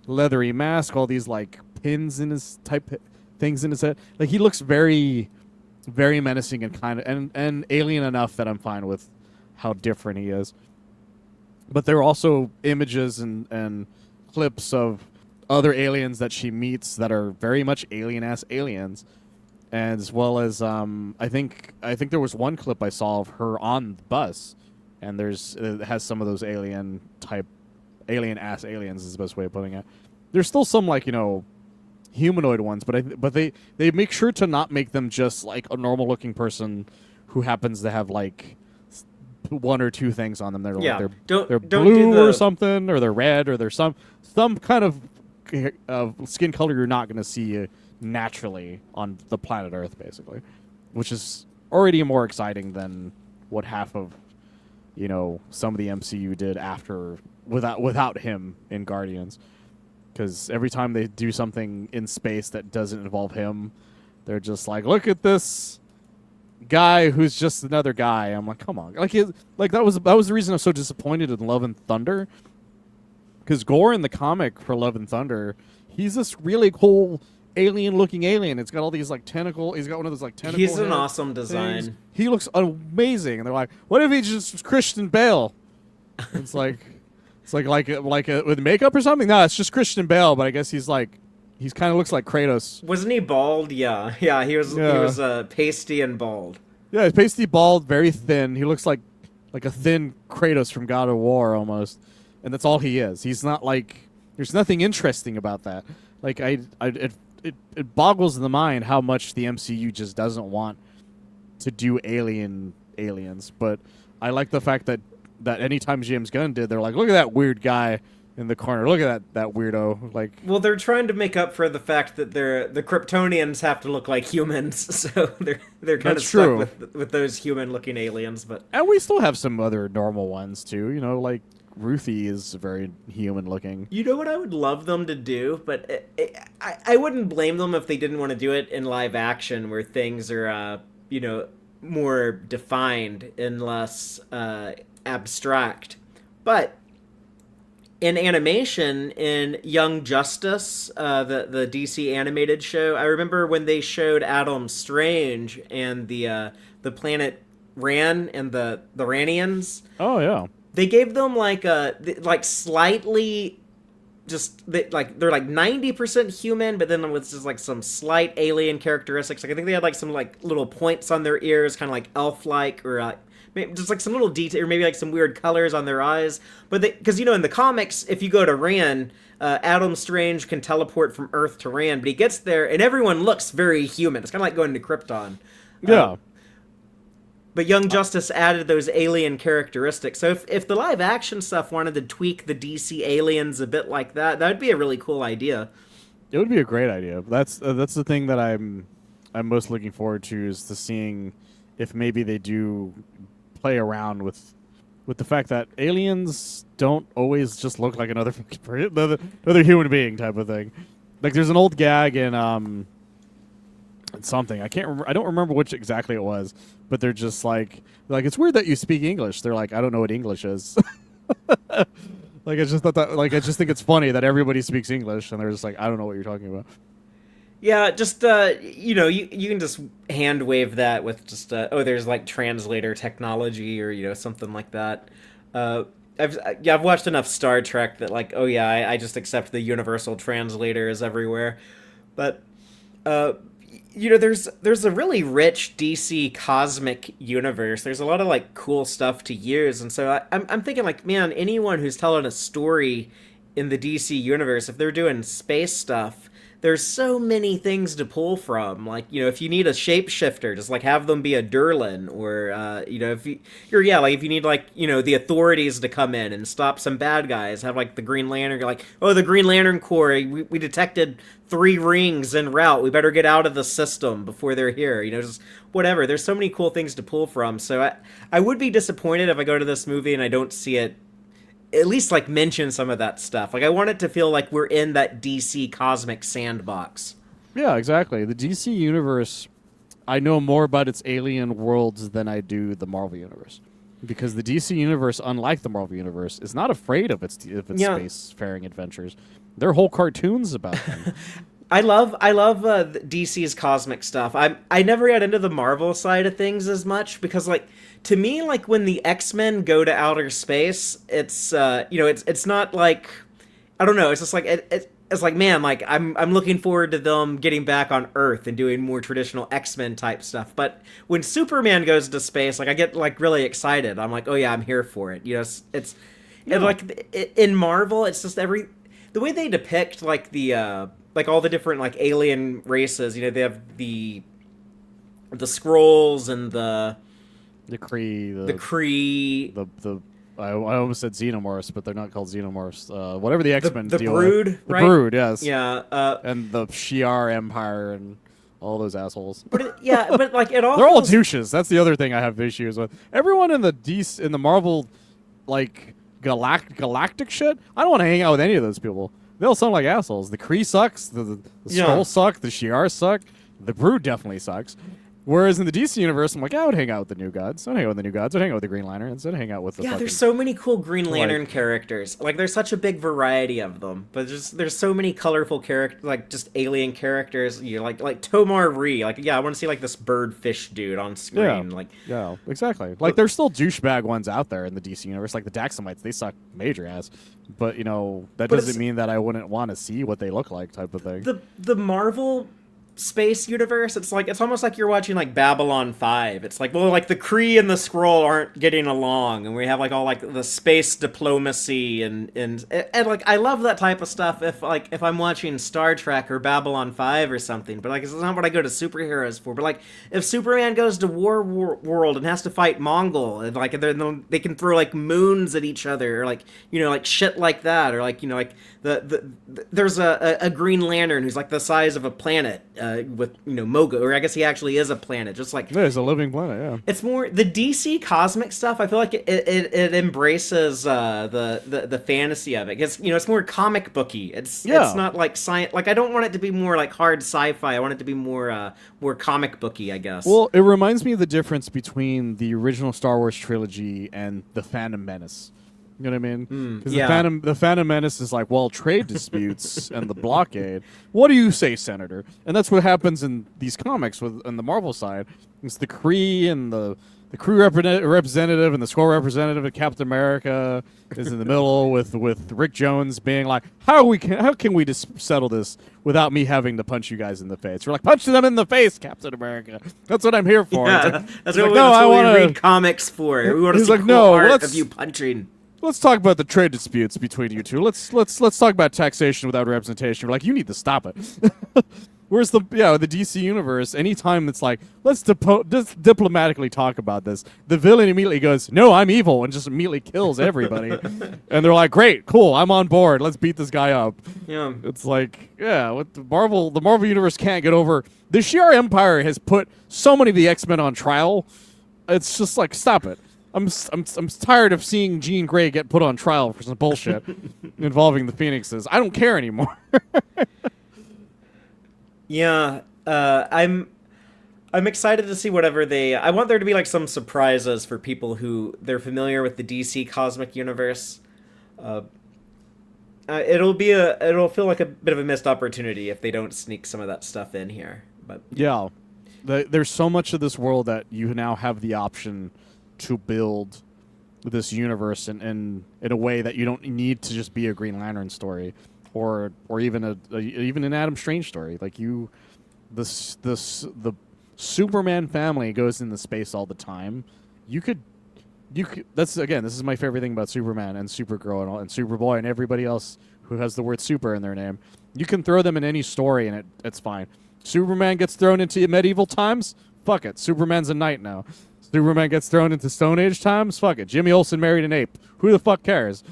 leathery mask, all these like pins in his things in his head. Like he looks very, very menacing and kind of and alien enough that I'm fine with how different he is. But there are also images and clips of other aliens that she meets that are very much alien-ass aliens, and as well as I think there was one clip I saw of her on the bus, and it has some of those alien-ass aliens is the best way of putting it. There's still some like humanoid ones, but they make sure to not make them just like a normal-looking person who happens to have like one or two things on them. They're
yeah,
like
don't
they're
do
blue or something, or they're red, or there's some kind of skin color you're not going to see naturally on the planet Earth, basically, which is already more exciting than what half of some of the MCU did after without him in Guardians. Because every time they do something in space that doesn't involve him, they're just like, look at this guy who's just another guy. I'm like, come on, like that was the reason I was so disappointed in Love and Thunder. Because Gore in the comic for Love and Thunder, he's this really cool alien-looking alien. It's got all these like tentacle. He's got one of those like tentacle.
He's an awesome design.
Things. He looks amazing, and they're like, "What if he just was Christian Bale?" It's like with makeup or something. No, it's just Christian Bale, but I guess he's kind of looks like Kratos.
Wasn't he bald? Yeah, yeah. He was pasty and bald.
Yeah, he's pasty bald, very thin. He looks like a thin Kratos from God of War almost. And that's all he is. He's not like. There's nothing interesting about that. Like it boggles the mind how much the MCU just doesn't want to do aliens. But I like the fact that anytime James Gunn did, they're like, look at that weird guy in the corner. Look at that weirdo. Like,
well, they're trying to make up for the fact that the Kryptonians have to look like humans, so they're kind of stuck with those human-looking aliens. But
and we still have some other normal ones too. Like. Ruthie is very human looking.
You know what I would love them to do, but I wouldn't blame them if they didn't want to do it in live action where things are more defined and less abstract. But in animation, in Young Justice, the DC animated show, I remember when they showed Adam Strange and the planet Ran and the Ranians.
Oh yeah.
They gave them slightly they're like 90% human, but then with just like some slight alien characteristics. Like I think they had like some like little points on their ears, kind of like elf-like, or maybe just like some little detail, or maybe like some weird colors on their eyes. But because in the comics, if you go to Ran, Adam Strange can teleport from Earth to Ran, but he gets there and everyone looks very human. It's kind of like going to Krypton.
Yeah.
But Young Justice added those alien characteristics. So if the live action stuff wanted to tweak the DC aliens a bit like that, that would be a really cool idea.
It would be a great idea. That's the thing that I'm most looking forward to, is to seeing if maybe they do play around with with the fact that aliens don't always just look like another another human being type of thing. Like there's an old gag in something. I can't I don't remember which exactly it was, but they're just like it's weird that you speak English. They're like, I don't know what English is. Like I just thought that I just think it's funny that everybody speaks English and they're just like, I don't know what you're talking about.
Yeah, just you can just hand wave that with just there's like translator technology or something like that. I've watched enough Star Trek that like I just accept the universal translator is everywhere, but there's a really rich DC cosmic universe. There's a lot of like cool stuff to use, and so I'm thinking like, man, anyone who's telling a story in the DC universe, if they're doing space stuff, there's so many things to pull from. Like, if you need a shapeshifter, just like have them be a Durlan, or if if you need like the authorities to come in and stop some bad guys, have like the Green Lantern, like, oh, the Green Lantern Corps, we detected 3 rings en route. We better get out of the system before they're here. Just whatever. There's so many cool things to pull from. So I would be disappointed if I go to this movie and I don't see it at least like mention some of that stuff. Like I want it to feel like we're in that DC cosmic sandbox.
Yeah, exactly. The DC universe, I know more about its alien worlds than I do the Marvel universe. Because the DC universe, unlike the Marvel universe, is not afraid of its spacefaring adventures. There are whole cartoons about them.
I love DC's cosmic stuff. I never got into the Marvel side of things as much because like to me, like when the X-Men go to outer space, it's it's not like, I don't know, it's just like it's like, man, like I'm looking forward to them getting back on Earth and doing more traditional X-Men type stuff. But when Superman goes to space, like I get like really excited. I'm like, oh yeah, I'm here for it. It's and like in Marvel, it's just the way they depict like the like all the different like alien races. They have the Skrulls and the Kree.
I almost said xenomorphs, but they're not called xenomorphs. Whatever the X-Men
the
deal
Brood,
with.
right?
The Brood, yes.
Yeah.
And the Shi'ar Empire and all those assholes.
But but like it all
they're all douches. That's the other thing I have issues with. Everyone in the Marvel like galactic shit, I don't want to hang out with any of those people. They all sound like assholes. The Kree sucks. The Skrulls suck. The Shi'ar suck. The Brood definitely sucks. Whereas in the DC universe, I'm like, I would hang out with the New Gods. I'd hang out with the New Gods. I'd hang out with the Green Lantern. Instead, hang out with the
there's so many cool Green Lantern characters. Like, there's such a big variety of them. But there's so many colorful characters, like, just alien characters. Like Tomar Ree. Like, I want to see, like, this birdfish dude on screen.
Yeah, exactly. Like, there's still douchebag ones out there in the DC universe. Like, the Daxamites, they suck major ass. But, that doesn't mean that I wouldn't want to see what they look like type of thing.
The Marvel space universe, it's almost like you're watching like Babylon 5. It's like, well, like the Kree and the Skrull aren't getting along, and we have like all like the space diplomacy and like I love that type of stuff if I'm watching Star Trek or Babylon 5 or something, but like it's not what I go to superheroes for. But like if Superman goes to war world and has to fight Mongol, and like they can throw like moons at each other, or like like shit like that, or like like there's a Green Lantern who's like the size of a planet, with Mogo, or I guess he actually is a planet, just like
there's a living planet. Yeah,
it's more the DC cosmic stuff. I feel like it embraces the fantasy of it. It's more comic booky. It's not like science. Like I don't want it to be more like hard sci-fi. I want it to be more comic booky, I guess.
Well, it reminds me of the difference between the original Star Wars trilogy and the Phantom Menace. You know what I mean? Because the Phantom Menace is like, well, trade disputes and the blockade. What do you say, Senator? And that's what happens in these comics on the Marvel side. It's the Kree and the Kree representative and the Skrull representative of Captain America is in the middle with Rick Jones being like, how can we just settle this without me having to punch you guys in the face? We're like, punch them in the face, Captain America. That's what I'm here for.
Yeah, that's what we read comics for. We want to see art of you punching.
Let's talk about the trade disputes between you two. Let's talk about taxation without representation. We're like, you need to stop it. Whereas the DC universe, anytime it's like, let's diplomatically talk about this, the villain immediately goes, no, I'm evil, and just immediately kills everybody. And they're like, great, cool, I'm on board. Let's beat this guy up.
Yeah.
It's like, what the Marvel universe can't get over. The Shi'ar Empire has put so many of the X-Men on trial. It's just like, stop it. I'm tired of seeing Jean Grey get put on trial for some bullshit involving the Phoenixes. I don't care anymore.
Yeah, I'm excited to see whatever they. I want there to be like some surprises for people who they're familiar with the DC cosmic universe. Uh, it'll feel like a bit of a missed opportunity if they don't sneak some of that stuff in here. But
Yeah, there's so much of this world that you now have the option to build this universe in a way that you don't need to just be a Green Lantern story, or even even an Adam Strange story. Like the Superman family goes into space all the time. You could. That's again. This is my favorite thing about Superman and Supergirl and Superboy and everybody else who has the word "super" in their name. You can throw them in any story and it's fine. Superman gets thrown into medieval times. Fuck it. Superman's a knight now. Superman gets thrown into Stone Age times. Fuck it. Jimmy Olsen married an ape. Who the fuck cares?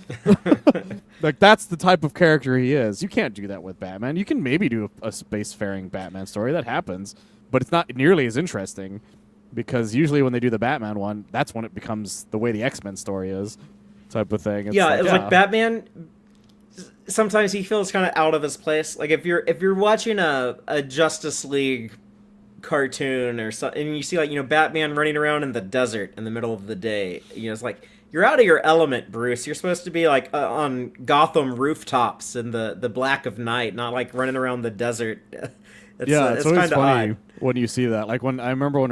Like that's the type of character he is. You can't do that with Batman. You can maybe do a spacefaring Batman story. That happens, but it's not nearly as interesting. Because usually when they do the Batman one, that's when it becomes the way the X-Men story is, type of thing.
It's like Batman. Sometimes he feels kind of out of his place. Like if you're watching a Justice League cartoon or something, and you see like Batman running around in the desert in the middle of the day, it's like you're out of your element, Bruce. You're supposed to be like on Gotham rooftops in the black of night, not like running around the desert.
It's always funny
odd
when you see that. Like when I remember when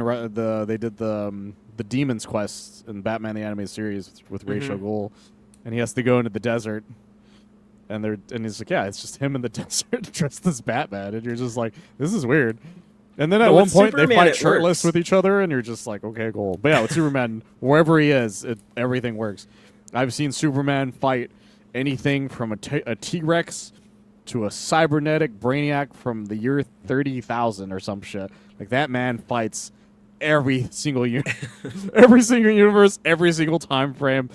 they did the Demon's Quest in Batman the Animated Series with Ra's al Ghul, and he has to go into the desert, and he's like, it's just him in the desert dressed as Batman, and you're just like, this is weird. And then at one point
Superman,
they fight shirtless with each other, and you're just like, okay, cool. But yeah, with Superman, wherever he is, everything works. I've seen Superman fight anything from a T-Rex to a cybernetic brainiac from the year 30,000 or some shit. Like that man fights every single every single universe, every single time frame.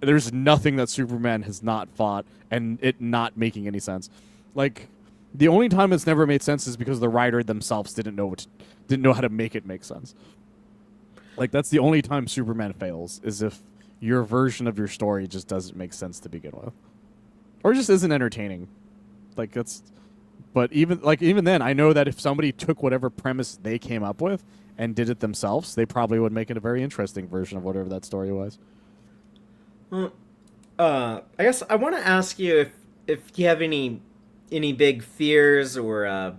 There's nothing that Superman has not fought and it not making any sense. Like the only time it's never made sense is because the writer themselves didn't know how to make it make sense. Like that's the only time Superman fails, is if your version of your story just doesn't make sense to begin with, or just isn't entertaining. Like but even then, I know that if somebody took whatever premise they came up with and did it themselves, they probably would make it a very interesting version of whatever that story was.
I guess I want to ask you if you have any big fears or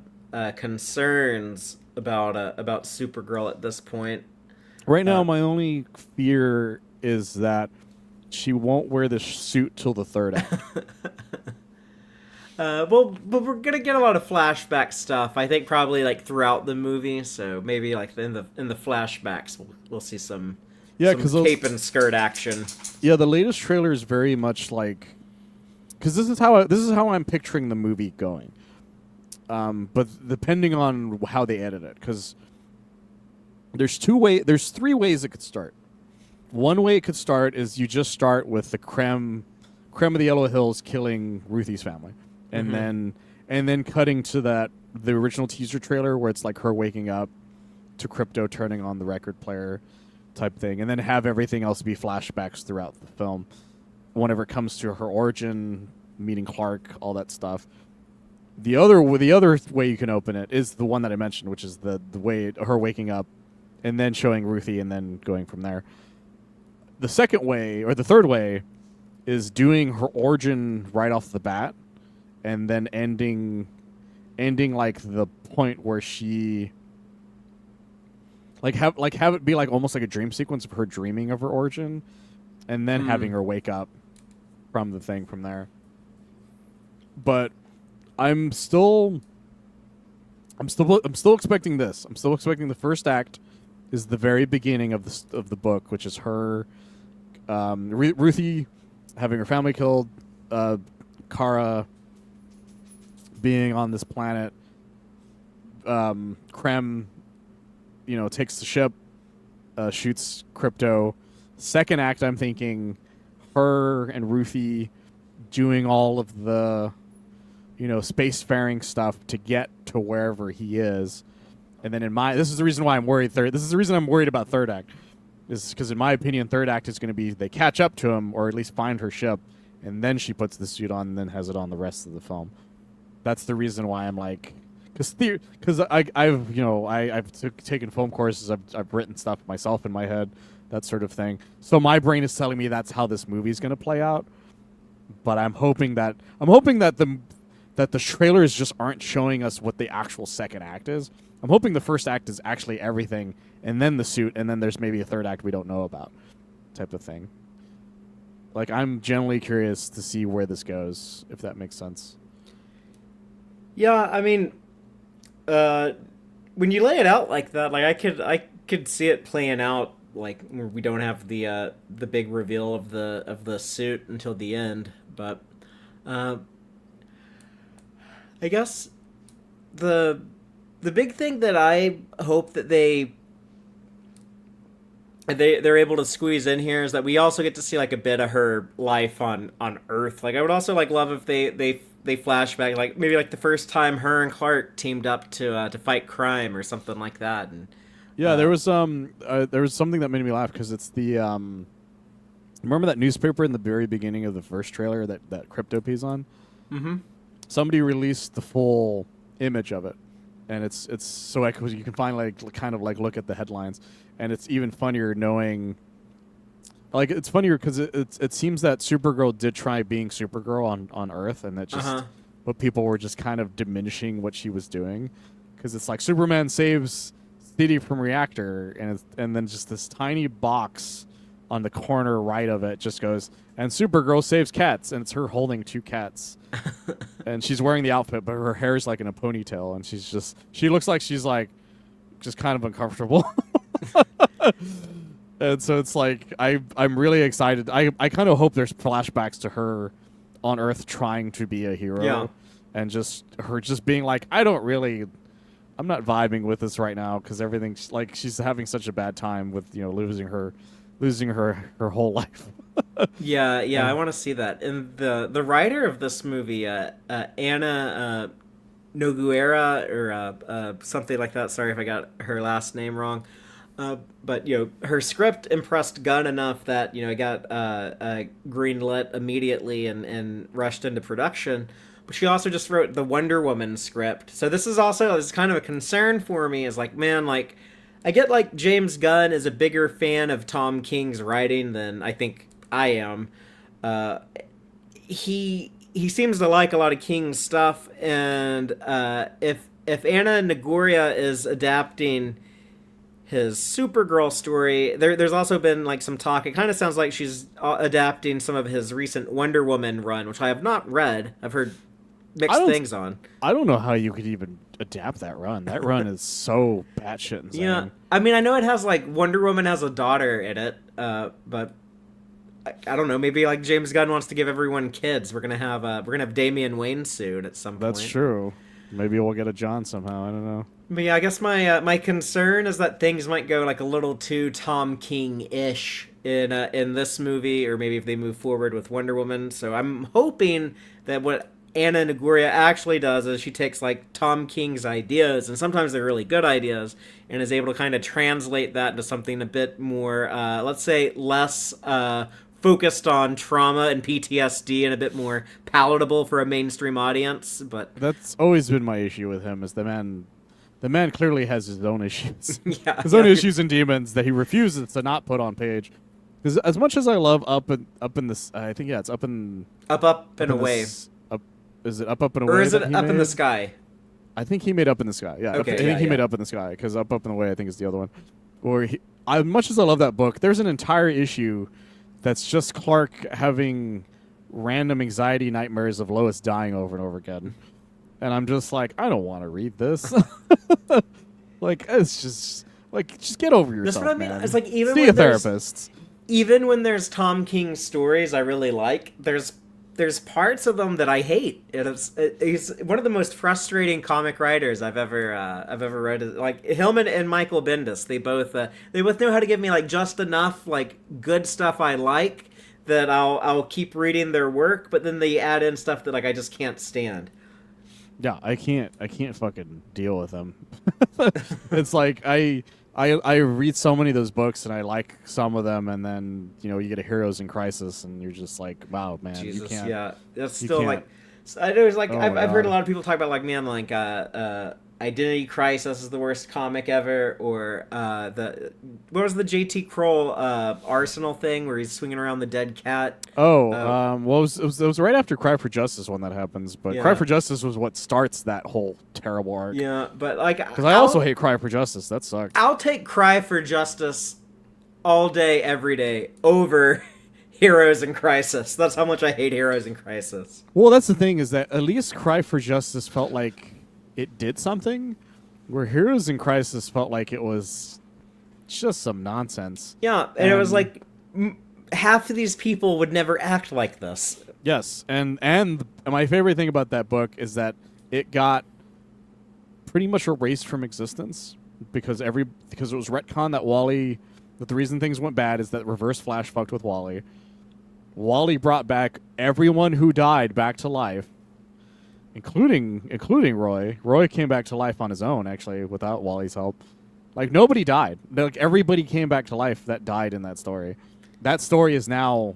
concerns about Supergirl at this point.
Right now, my only fear is that she won't wear the suit till the third act.
Well, but we're gonna get a lot of flashback stuff. I think probably like throughout the movie. So maybe like in the flashbacks, we'll see some cape and skirt action.
Yeah, the latest trailer is very much like, because this is how I'm picturing the movie going. But depending on how they edit it, because there's three ways it could start. One way it could start is you just start with the creme of the Yellow Hills killing Ruthie's family. And then cutting to the original teaser trailer where it's like her waking up to Crypto turning on the record player type thing, and then have everything else be flashbacks throughout the film whenever it comes to her origin, meeting Clark, all that stuff. The other way you can open it is the one that I mentioned, which is the way her waking up and then showing Ruthie and then going from there. The second way, or the third way, is doing her origin right off the bat, and then ending like the point where she have it be like almost like a dream sequence of her dreaming of her origin, and then having her wake up from the thing from there. But I'm still expecting this. I'm still expecting the first act is the very beginning of the book, which is her Ruthie having her family killed, Kara being on this planet, Krem, takes the ship, shoots Crypto. Second act, I'm thinking her and Ruthie doing all of the, spacefaring stuff to get to wherever he is. And then this is the reason why I'm worried. This is the reason I'm worried about third act. is because in my opinion, third act is going to be they catch up to him or at least find her ship, and then she puts the suit on and then has it on the rest of the film. That's the reason why I'm like, because I've taken film courses, I've written stuff myself in my head, that sort of thing. So my brain is telling me that's how this movie is going to play out. But I'm hoping that the trailers just aren't showing us what the actual second act is. I'm hoping the first act is actually everything, and then the suit, and then there's maybe a third act we don't know about, type of thing. Like, I'm genuinely curious to see where this goes, if that makes sense.
Yeah, I mean, when you lay it out like that, like I could see it playing out like where we don't have the big reveal of the suit until the end, but I guess the big thing that I hope that they're able to squeeze in here is that we also get to see like a bit of her life on Earth. Like I would also like love if they flashback like maybe like the first time her and Clark teamed up to fight crime or something like that. And
yeah, there was something that made me laugh because it's the remember that newspaper in the very beginning of the first trailer that Cryptopi's on?
Mm-hmm.
Somebody released the full image of it, and it's so like you can find like kind of like look at the headlines, and it's even funnier knowing. Like it's funnier because it seems that Supergirl did try being Supergirl on Earth, and that just but people were just kind of diminishing what she was doing, because it's like Superman saves city from reactor, and then just this tiny box on the corner right of it just goes, and Supergirl saves cats, and it's her holding two cats. And she's wearing the outfit, but her hair's like in a ponytail, and she looks like she's like just kind of uncomfortable. And so it's like I'm really excited. I kind of hope there's flashbacks to her on Earth trying to be a hero.
Yeah.
And just her just being like, I'm not vibing with this right now because everything's like she's having such a bad time with losing her whole life.
Yeah, I want to see that. And the writer of this movie, Anna Noguera or something like that. Sorry if I got her last name wrong. But her script impressed Gunn enough that it got greenlit immediately and rushed into production. But she also just wrote the Wonder Woman script. So this is kind of a concern for me. Is like, man, like I get like James Gunn is a bigger fan of Tom King's writing than I think I am. He seems to like a lot of King's stuff, and if Anna Nagoria is adapting his Supergirl story, there's also been like some talk. It kind of sounds like she's adapting some of his recent Wonder Woman run, which I have not read. I've heard mixed things on.
I don't know how you could even adapt that run. That run is so batshit insane.
Yeah, I mean, I know it has like Wonder Woman has a daughter in it, but I don't know. Maybe like James Gunn wants to give everyone kids. We're gonna have Damian Wayne soon at some point.
That's true. Maybe we'll get a John somehow. I don't know.
But yeah, I guess my concern is that things might go like a little too Tom King-ish in this movie, or maybe if they move forward with Wonder Woman. So I'm hoping that what Anna Nagoria actually does is she takes like Tom King's ideas, and sometimes they're really good ideas, and is able to kind of translate that into something a bit more, let's say, less focused on trauma and PTSD and a bit more palatable for a mainstream audience. But
that's always been my issue with him. Is the man clearly has his own issues, his own issues and demons that he refuses to not put on page. Because as much as I love up in this, I think it's up and
away.
Is it up and away?
Or is it up in the sky?
I think he made Up in the Sky. Yeah,
okay,
I think he made Up in the Sky, because Up and Away I think is the other one. Or as much as I love that book, there's an entire issue that's just Clark having random anxiety nightmares of Lois dying over and over again. And I'm just like, I don't want to read this. Like, it's just get over yourself.
That's what I mean.
Man.
It's like even
see
when
a therapist.
Even when there's Tom King stories I really like, there's parts of them that I hate. He's one of the most frustrating comic writers I've ever read. Like Hillman and Michael Bendis, they both know how to give me like just enough like good stuff I like that I'll keep reading their work, but then they add in stuff that like I just can't stand.
Yeah, I can't fucking deal with them. It's like I I read so many of those books, and I like some of them, and then you get a Heroes in Crisis, and you're just like, wow, man,
Jesus,
you can't.
yeah, that's
You
still
can't.
like. There's like
Oh my
I've heard a
god.
lot of people talk about like man like Identity Crisis is the worst comic ever, or the what was the JT Kroll Arsenal thing where he's swinging around the dead cat.
Oh,
Uh,
well, it was right after Cry for Justice when that happens, but Cry
yeah,
for Justice was what starts that whole terrible arc.
yeah, but like
Because I also hate Cry for Justice. That sucked.
I'll take Cry for Justice all day, every day over Heroes in Crisis. That's how much I hate Heroes in Crisis.
Well, that's the thing is that at least Cry for Justice felt like it did something, where Heroes in Crisis felt like it was just some nonsense.
Yeah, and it was like half of these people would never act like this.
Yes, and my favorite thing about that book is that it got pretty much erased from existence because it was retcon that the reason things went bad is that Reverse Flash fucked with Wally. Wally brought back everyone who died back to life, including Roy. Roy came back to life on his own, actually, without Wally's help. Like, nobody died. Like, everybody came back to life that died in that story. That story is now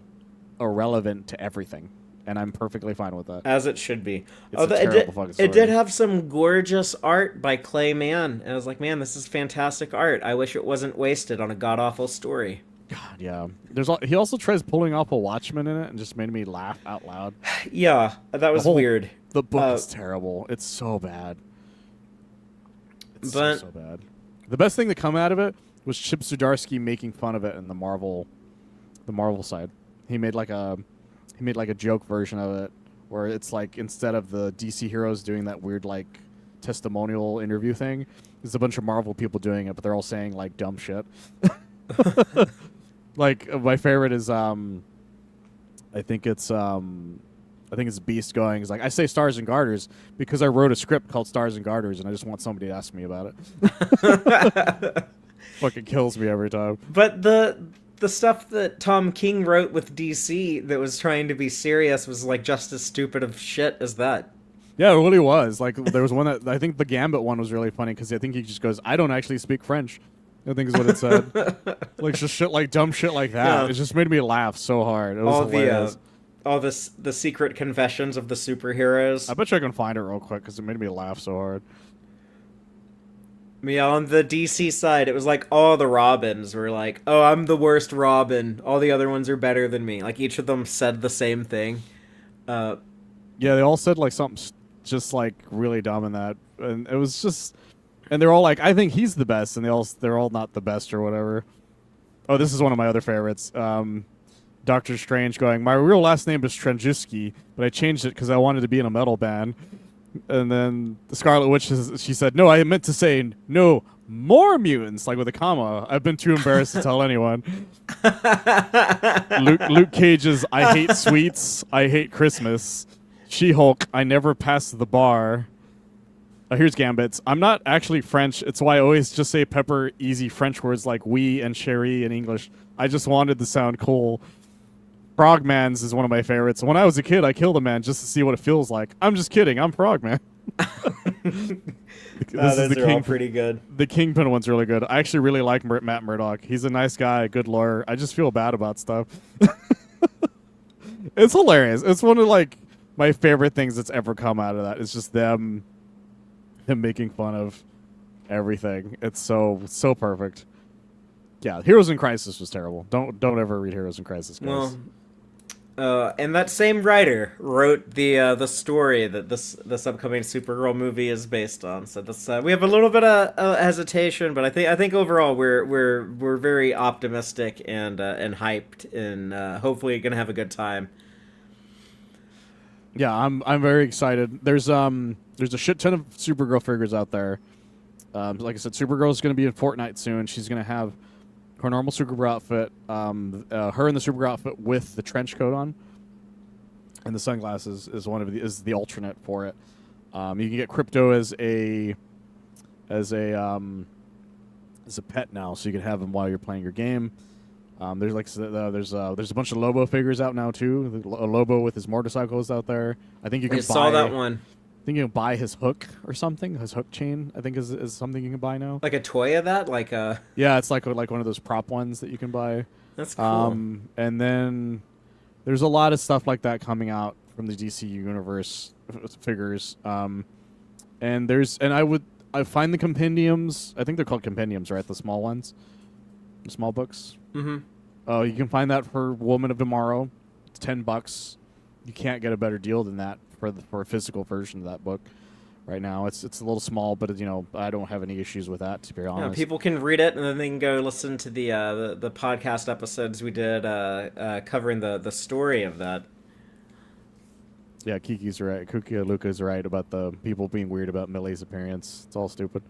irrelevant to everything, and I'm perfectly fine with that.
As it should be.
It's a terrible fucking story.
It did have some gorgeous art by Clay Mann, and I was like, man, this is fantastic art. I wish it wasn't wasted on a god-awful story.
God, yeah. He also tries pulling off a Watchman in it and just made me laugh out loud.
Yeah, that was weird.
The book is terrible. It's so bad. It's so bad. The best thing to come out of it was Chip Zdarsky making fun of it in the Marvel side. He made like a joke version of it where it's like instead of the DC heroes doing that weird like testimonial interview thing, there's a bunch of Marvel people doing it, but they're all saying like dumb shit. Like my favorite is I think it's Beast going. He's like, I say Stars and Garters because I wrote a script called Stars and Garters, and I just want somebody to ask me about it. Fucking kills me every time.
But the stuff that Tom King wrote with DC that was trying to be serious was like just as stupid of shit as that.
Yeah, it really was. Like there was one that I think the Gambit one was really funny because I think he just goes, I don't actually speak French. I think is what it said. Like just shit like dumb shit like that.
Yeah.
It just made me laugh so hard. It was hilarious.
All the secret confessions of the superheroes.
I bet you I can find it real quick because it made me laugh so hard.
Yeah, on the DC side, it was like all the Robins were like, "Oh, I'm the worst Robin. All the other ones are better than me." Like each of them said the same thing.
Yeah, they all said like something just like really dumb in that, and it was just, and they're all like, "I think he's the best," and they're all not the best or whatever. Oh, this is one of my other favorites. Doctor Strange going, my real last name is Strangiski, but I changed it because I wanted to be in a metal band. And then the Scarlet Witch, she said, no, I meant to say no more mutants, like with a comma. I've been too embarrassed to tell anyone. Luke Cage's, I hate sweets, I hate Christmas. She-Hulk, I never pass the bar. Here's Gambit's. I'm not actually French. It's why I always just say pepper easy French words like oui and chérie in English. I just wanted to sound cool. Frogman's is one of my favorites. When I was a kid, I killed a man just to see what it feels like. I'm just kidding. I'm Frogman.
Those are all pretty good.
The Kingpin one's really good. I actually really like Matt Murdock. He's a nice guy, a good lawyer. I just feel bad about stuff. It's hilarious. It's one of like my favorite things that's ever come out of that. It's just them making fun of everything. It's so perfect. Yeah, Heroes in Crisis was terrible. Don't ever read Heroes in Crisis, guys.
Well, and that same writer wrote the story that this upcoming Supergirl movie is based on. So this we have a little bit of hesitation, but I think overall we're very optimistic and hyped, and hopefully gonna have a good time.
Yeah, I'm very excited. There's a shit ton of Supergirl figures out there. Like I said, Supergirl is gonna be in Fortnite soon. She's gonna have her normal Supergirl outfit, her in the Supergirl outfit with the trench coat on, and the sunglasses is the alternate for it. You can get Crypto as a pet now, so you can have him while you're playing your game. There's a bunch of Lobo figures out now too. A Lobo with his motorcycles out there. I think you can.
Saw that one.
I think you can buy his hook or something. His hook chain, I think, is something you can buy now.
Like a toy of that, like a.
Yeah, it's like one of those prop ones that you can buy.
That's cool.
And then there's a lot of stuff like that coming out from the DC universe figures. And I find the compendiums. I think they're called compendiums, right? The small ones, the small books.
Mm-hmm.
Oh, you can find that for Woman of Tomorrow. It's $10. You can't get a better deal than that for a physical version of that book. Right now, it's a little small, but I don't have any issues with that, to be honest.
Yeah, people can read it and then they can go listen to the podcast episodes we did covering the story of that.
Yeah, Kiki's right. Kuki Luca's right about the people being weird about Millie's appearance. It's all stupid.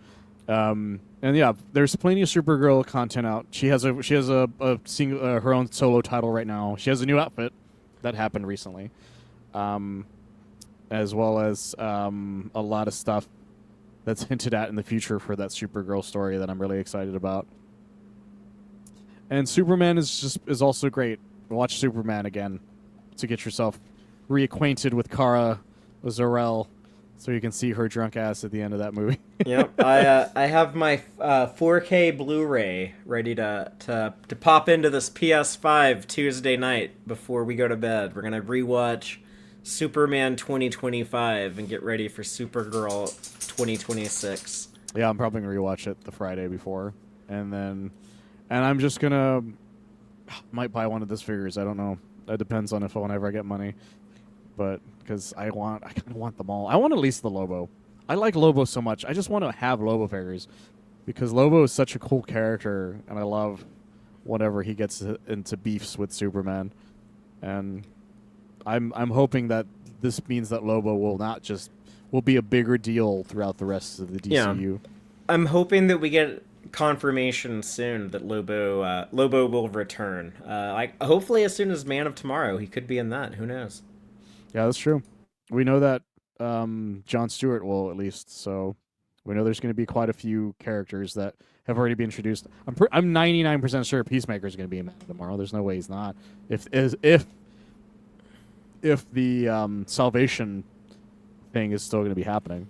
And yeah, there's plenty of Supergirl content out. She has a single, her own solo title right now. She has a new outfit that happened recently, as well as a lot of stuff that's hinted at in the future for that Supergirl story that I'm really excited about. And Superman is also great. Watch Superman again to get yourself reacquainted with Kara Zor-El, so you can see her drunk ass at the end of that movie.
Yep, I have my 4K Blu-ray ready to pop into this PS5 Tuesday night before we go to bed. We're gonna rewatch Superman 2025 and get ready for Supergirl 2026.
Yeah, I'm probably gonna rewatch it the Friday before, and I'm just gonna might buy one of those figures. I don't know. That depends on whenever I get money. But because I kind of want them all. I want at least the Lobo. I like Lobo so much. I just want to have Lobo figures because Lobo is such a cool character, and I love whenever he gets into beefs with Superman. And I'm hoping that this means that Lobo will be a bigger deal throughout the rest of the DCU.
Yeah. I'm hoping that we get confirmation soon that Lobo will return. Hopefully as soon as Man of Tomorrow, he could be in that. Who knows?
Yeah, that's true. We know that Jon Stewart will, at least, so we know there's going to be quite a few characters that have already been introduced. I'm 99% sure Peacemaker is going to be in Man of Tomorrow. There's no way he's not. If the Salvation thing is still going to be happening.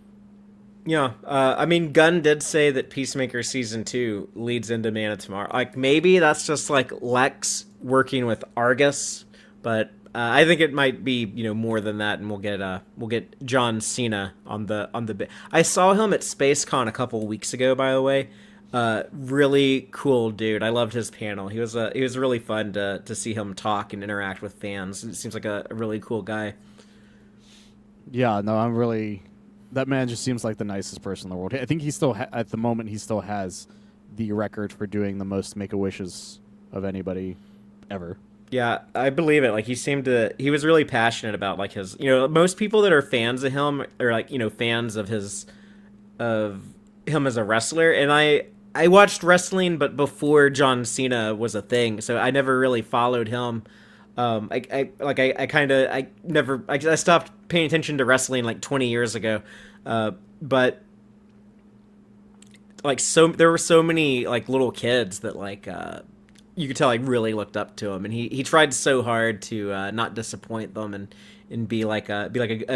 Yeah, I mean, Gunn did say that Peacemaker Season 2 leads into Man of Tomorrow. Like, maybe that's just, like, Lex working with Argus, but I think it might be, more than that, and we'll get John Cena on the bit. I saw him at SpaceCon a couple weeks ago, by the way. Really cool dude. I loved his panel. He was really fun to see him talk and interact with fans. It seems like a really cool guy.
Yeah, no, that man just seems like the nicest person in the world. I think he still at the moment he still has the record for doing the most Make-A-Wishes of anybody ever.
Yeah, I believe it. Like, he was really passionate about, like, his, most people that are fans of him are, like, fans of him as a wrestler. And I watched wrestling, but before John Cena was a thing, so I never really followed him. I stopped paying attention to wrestling like 20 years ago. But like, there were so many like little kids that like, you could tell I really looked up to him, and he tried so hard to not disappoint them and be like a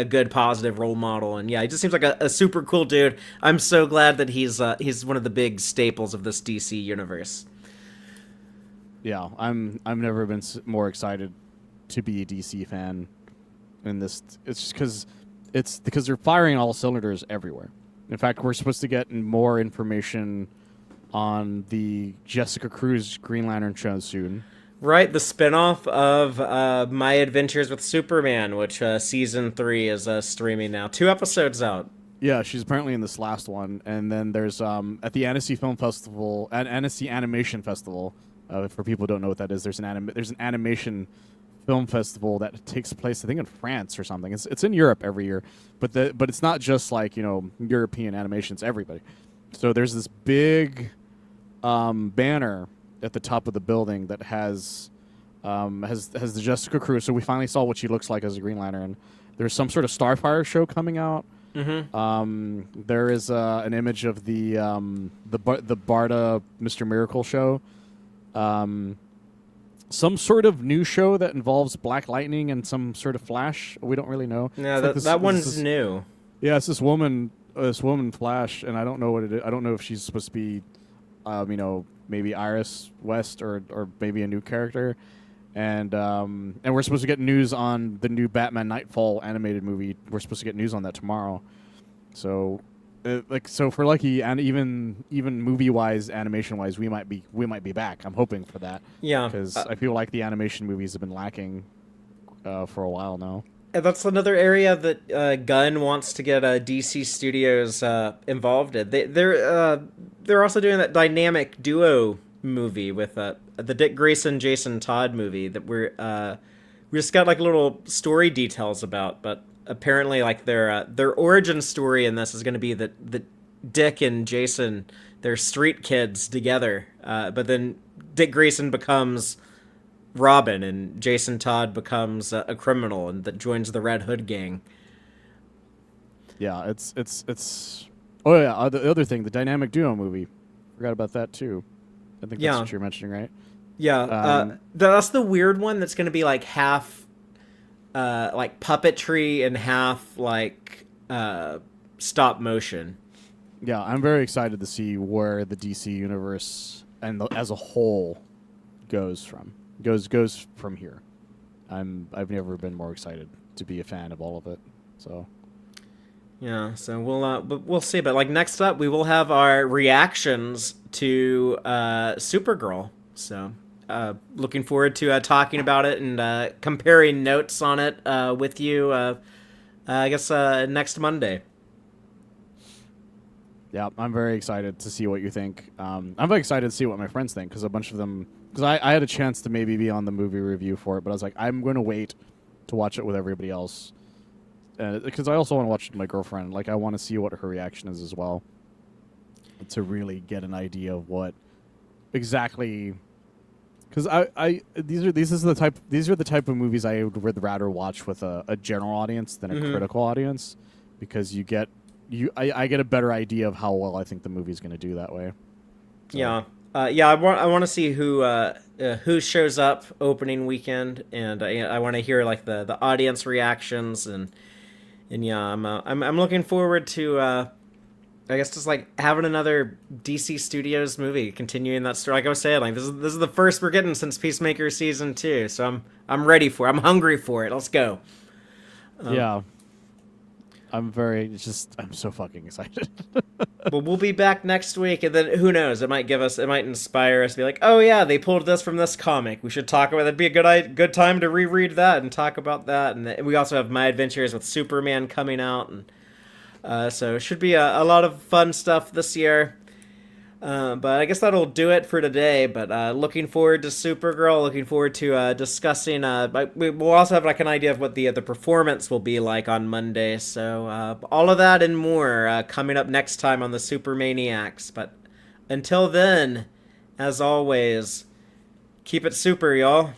good positive role model. And yeah, he just seems like a super cool dude. I'm so glad that he's one of the big staples of this DC universe.
Yeah, I've never been more excited to be a DC fan in this. It's just because they're firing all cylinders everywhere. In fact, we're supposed to get more information on the Jessica Cruz Green Lantern show soon.
Right, the spinoff of My Adventures with Superman, which season 3 is streaming now. 2 episodes out.
Yeah, she's apparently in this last one. And then there's at the Annecy Film Festival, at Annecy Animation Festival. For people who don't know what that is, there's an animation film festival that takes place, I think, in France or something. It's in Europe every year, but it's not just like European animation. It's everybody. So there's this big banner at the top of the building that has the Jessica Cruz. So we finally saw what she looks like as a Green Lantern. There's some sort of Starfire show coming out. Mm-hmm. There is an image of the Barda Mr. Miracle show. Some sort of new show that involves Black Lightning and some sort of Flash. We don't really know.
Yeah, that one's new.
Yeah, it's this woman Flash, and I don't know what it is. I don't know if she's supposed to be, maybe Iris West or maybe a new character, and we're supposed to get news on the new Batman Nightfall animated movie. We're supposed to get news on that tomorrow. So, so if we're lucky, and even movie wise, animation wise, we might be back. I'm hoping for that.
Yeah,
Because I feel like the animation movies have been lacking for a while now.
and that's another area that Gunn wants to get DC Studios involved in. They're also doing that dynamic duo movie with the Dick Grayson Jason Todd movie that we just got like little story details about, but apparently like their origin story in this is going to be that Dick and Jason, they're street kids together, but then Dick Grayson becomes Robin and Jason Todd becomes a criminal and that joins the Red Hood gang.
Yeah, it's. Oh yeah, the other thing, the dynamic duo movie. Forgot about that too. I think that's what you're mentioning, right?
Yeah, that's the weird one that's going to be like half like puppetry and half like stop motion.
Yeah, I'm very excited to see where the DC universe as a whole goes from here. I've never been more excited to be a fan of all of it. So
yeah, so we'll see. But like next up, we will have our reactions to Supergirl. So looking forward to talking about it and comparing notes on it with you. I guess next Monday.
yeah, I'm very excited to see what you think. I'm very excited to see what my friends think because a bunch of them. Because I had a chance to maybe be on the movie review for it, but I was like, I'm going to wait to watch it with everybody else. Because I also want to watch it with my girlfriend. Like, I want to see what her reaction is as well. To really get an idea of what exactly. Because these are the type of movies I would rather watch with a general audience than a critical audience, because I get a better idea of how well I think the movie's going to do that way. So.
Yeah. I want to see who shows up opening weekend, and I want to hear like the audience reactions, and yeah, I'm looking forward to I guess just like having another DC Studios movie, continuing that story. Like I was saying, like this is the first we're getting since Peacemaker season 2, so I'm ready for it. I'm hungry for it. Let's go.
Yeah. I'm so fucking excited.
Well, we'll be back next week, and then who knows? It might inspire us to be like, oh yeah, they pulled this from this comic. We should talk about it. It'd be a good time to reread that and talk about that. And we also have My Adventures with Superman coming out, and so it should be a lot of fun stuff this year. But I guess that'll do it for today. But looking forward to Supergirl. Looking forward to discussing. We'll also have like an idea of what the performance will be like on Monday. So all of that and more coming up next time on the Supermaniacs. But until then, as always, keep it super, y'all.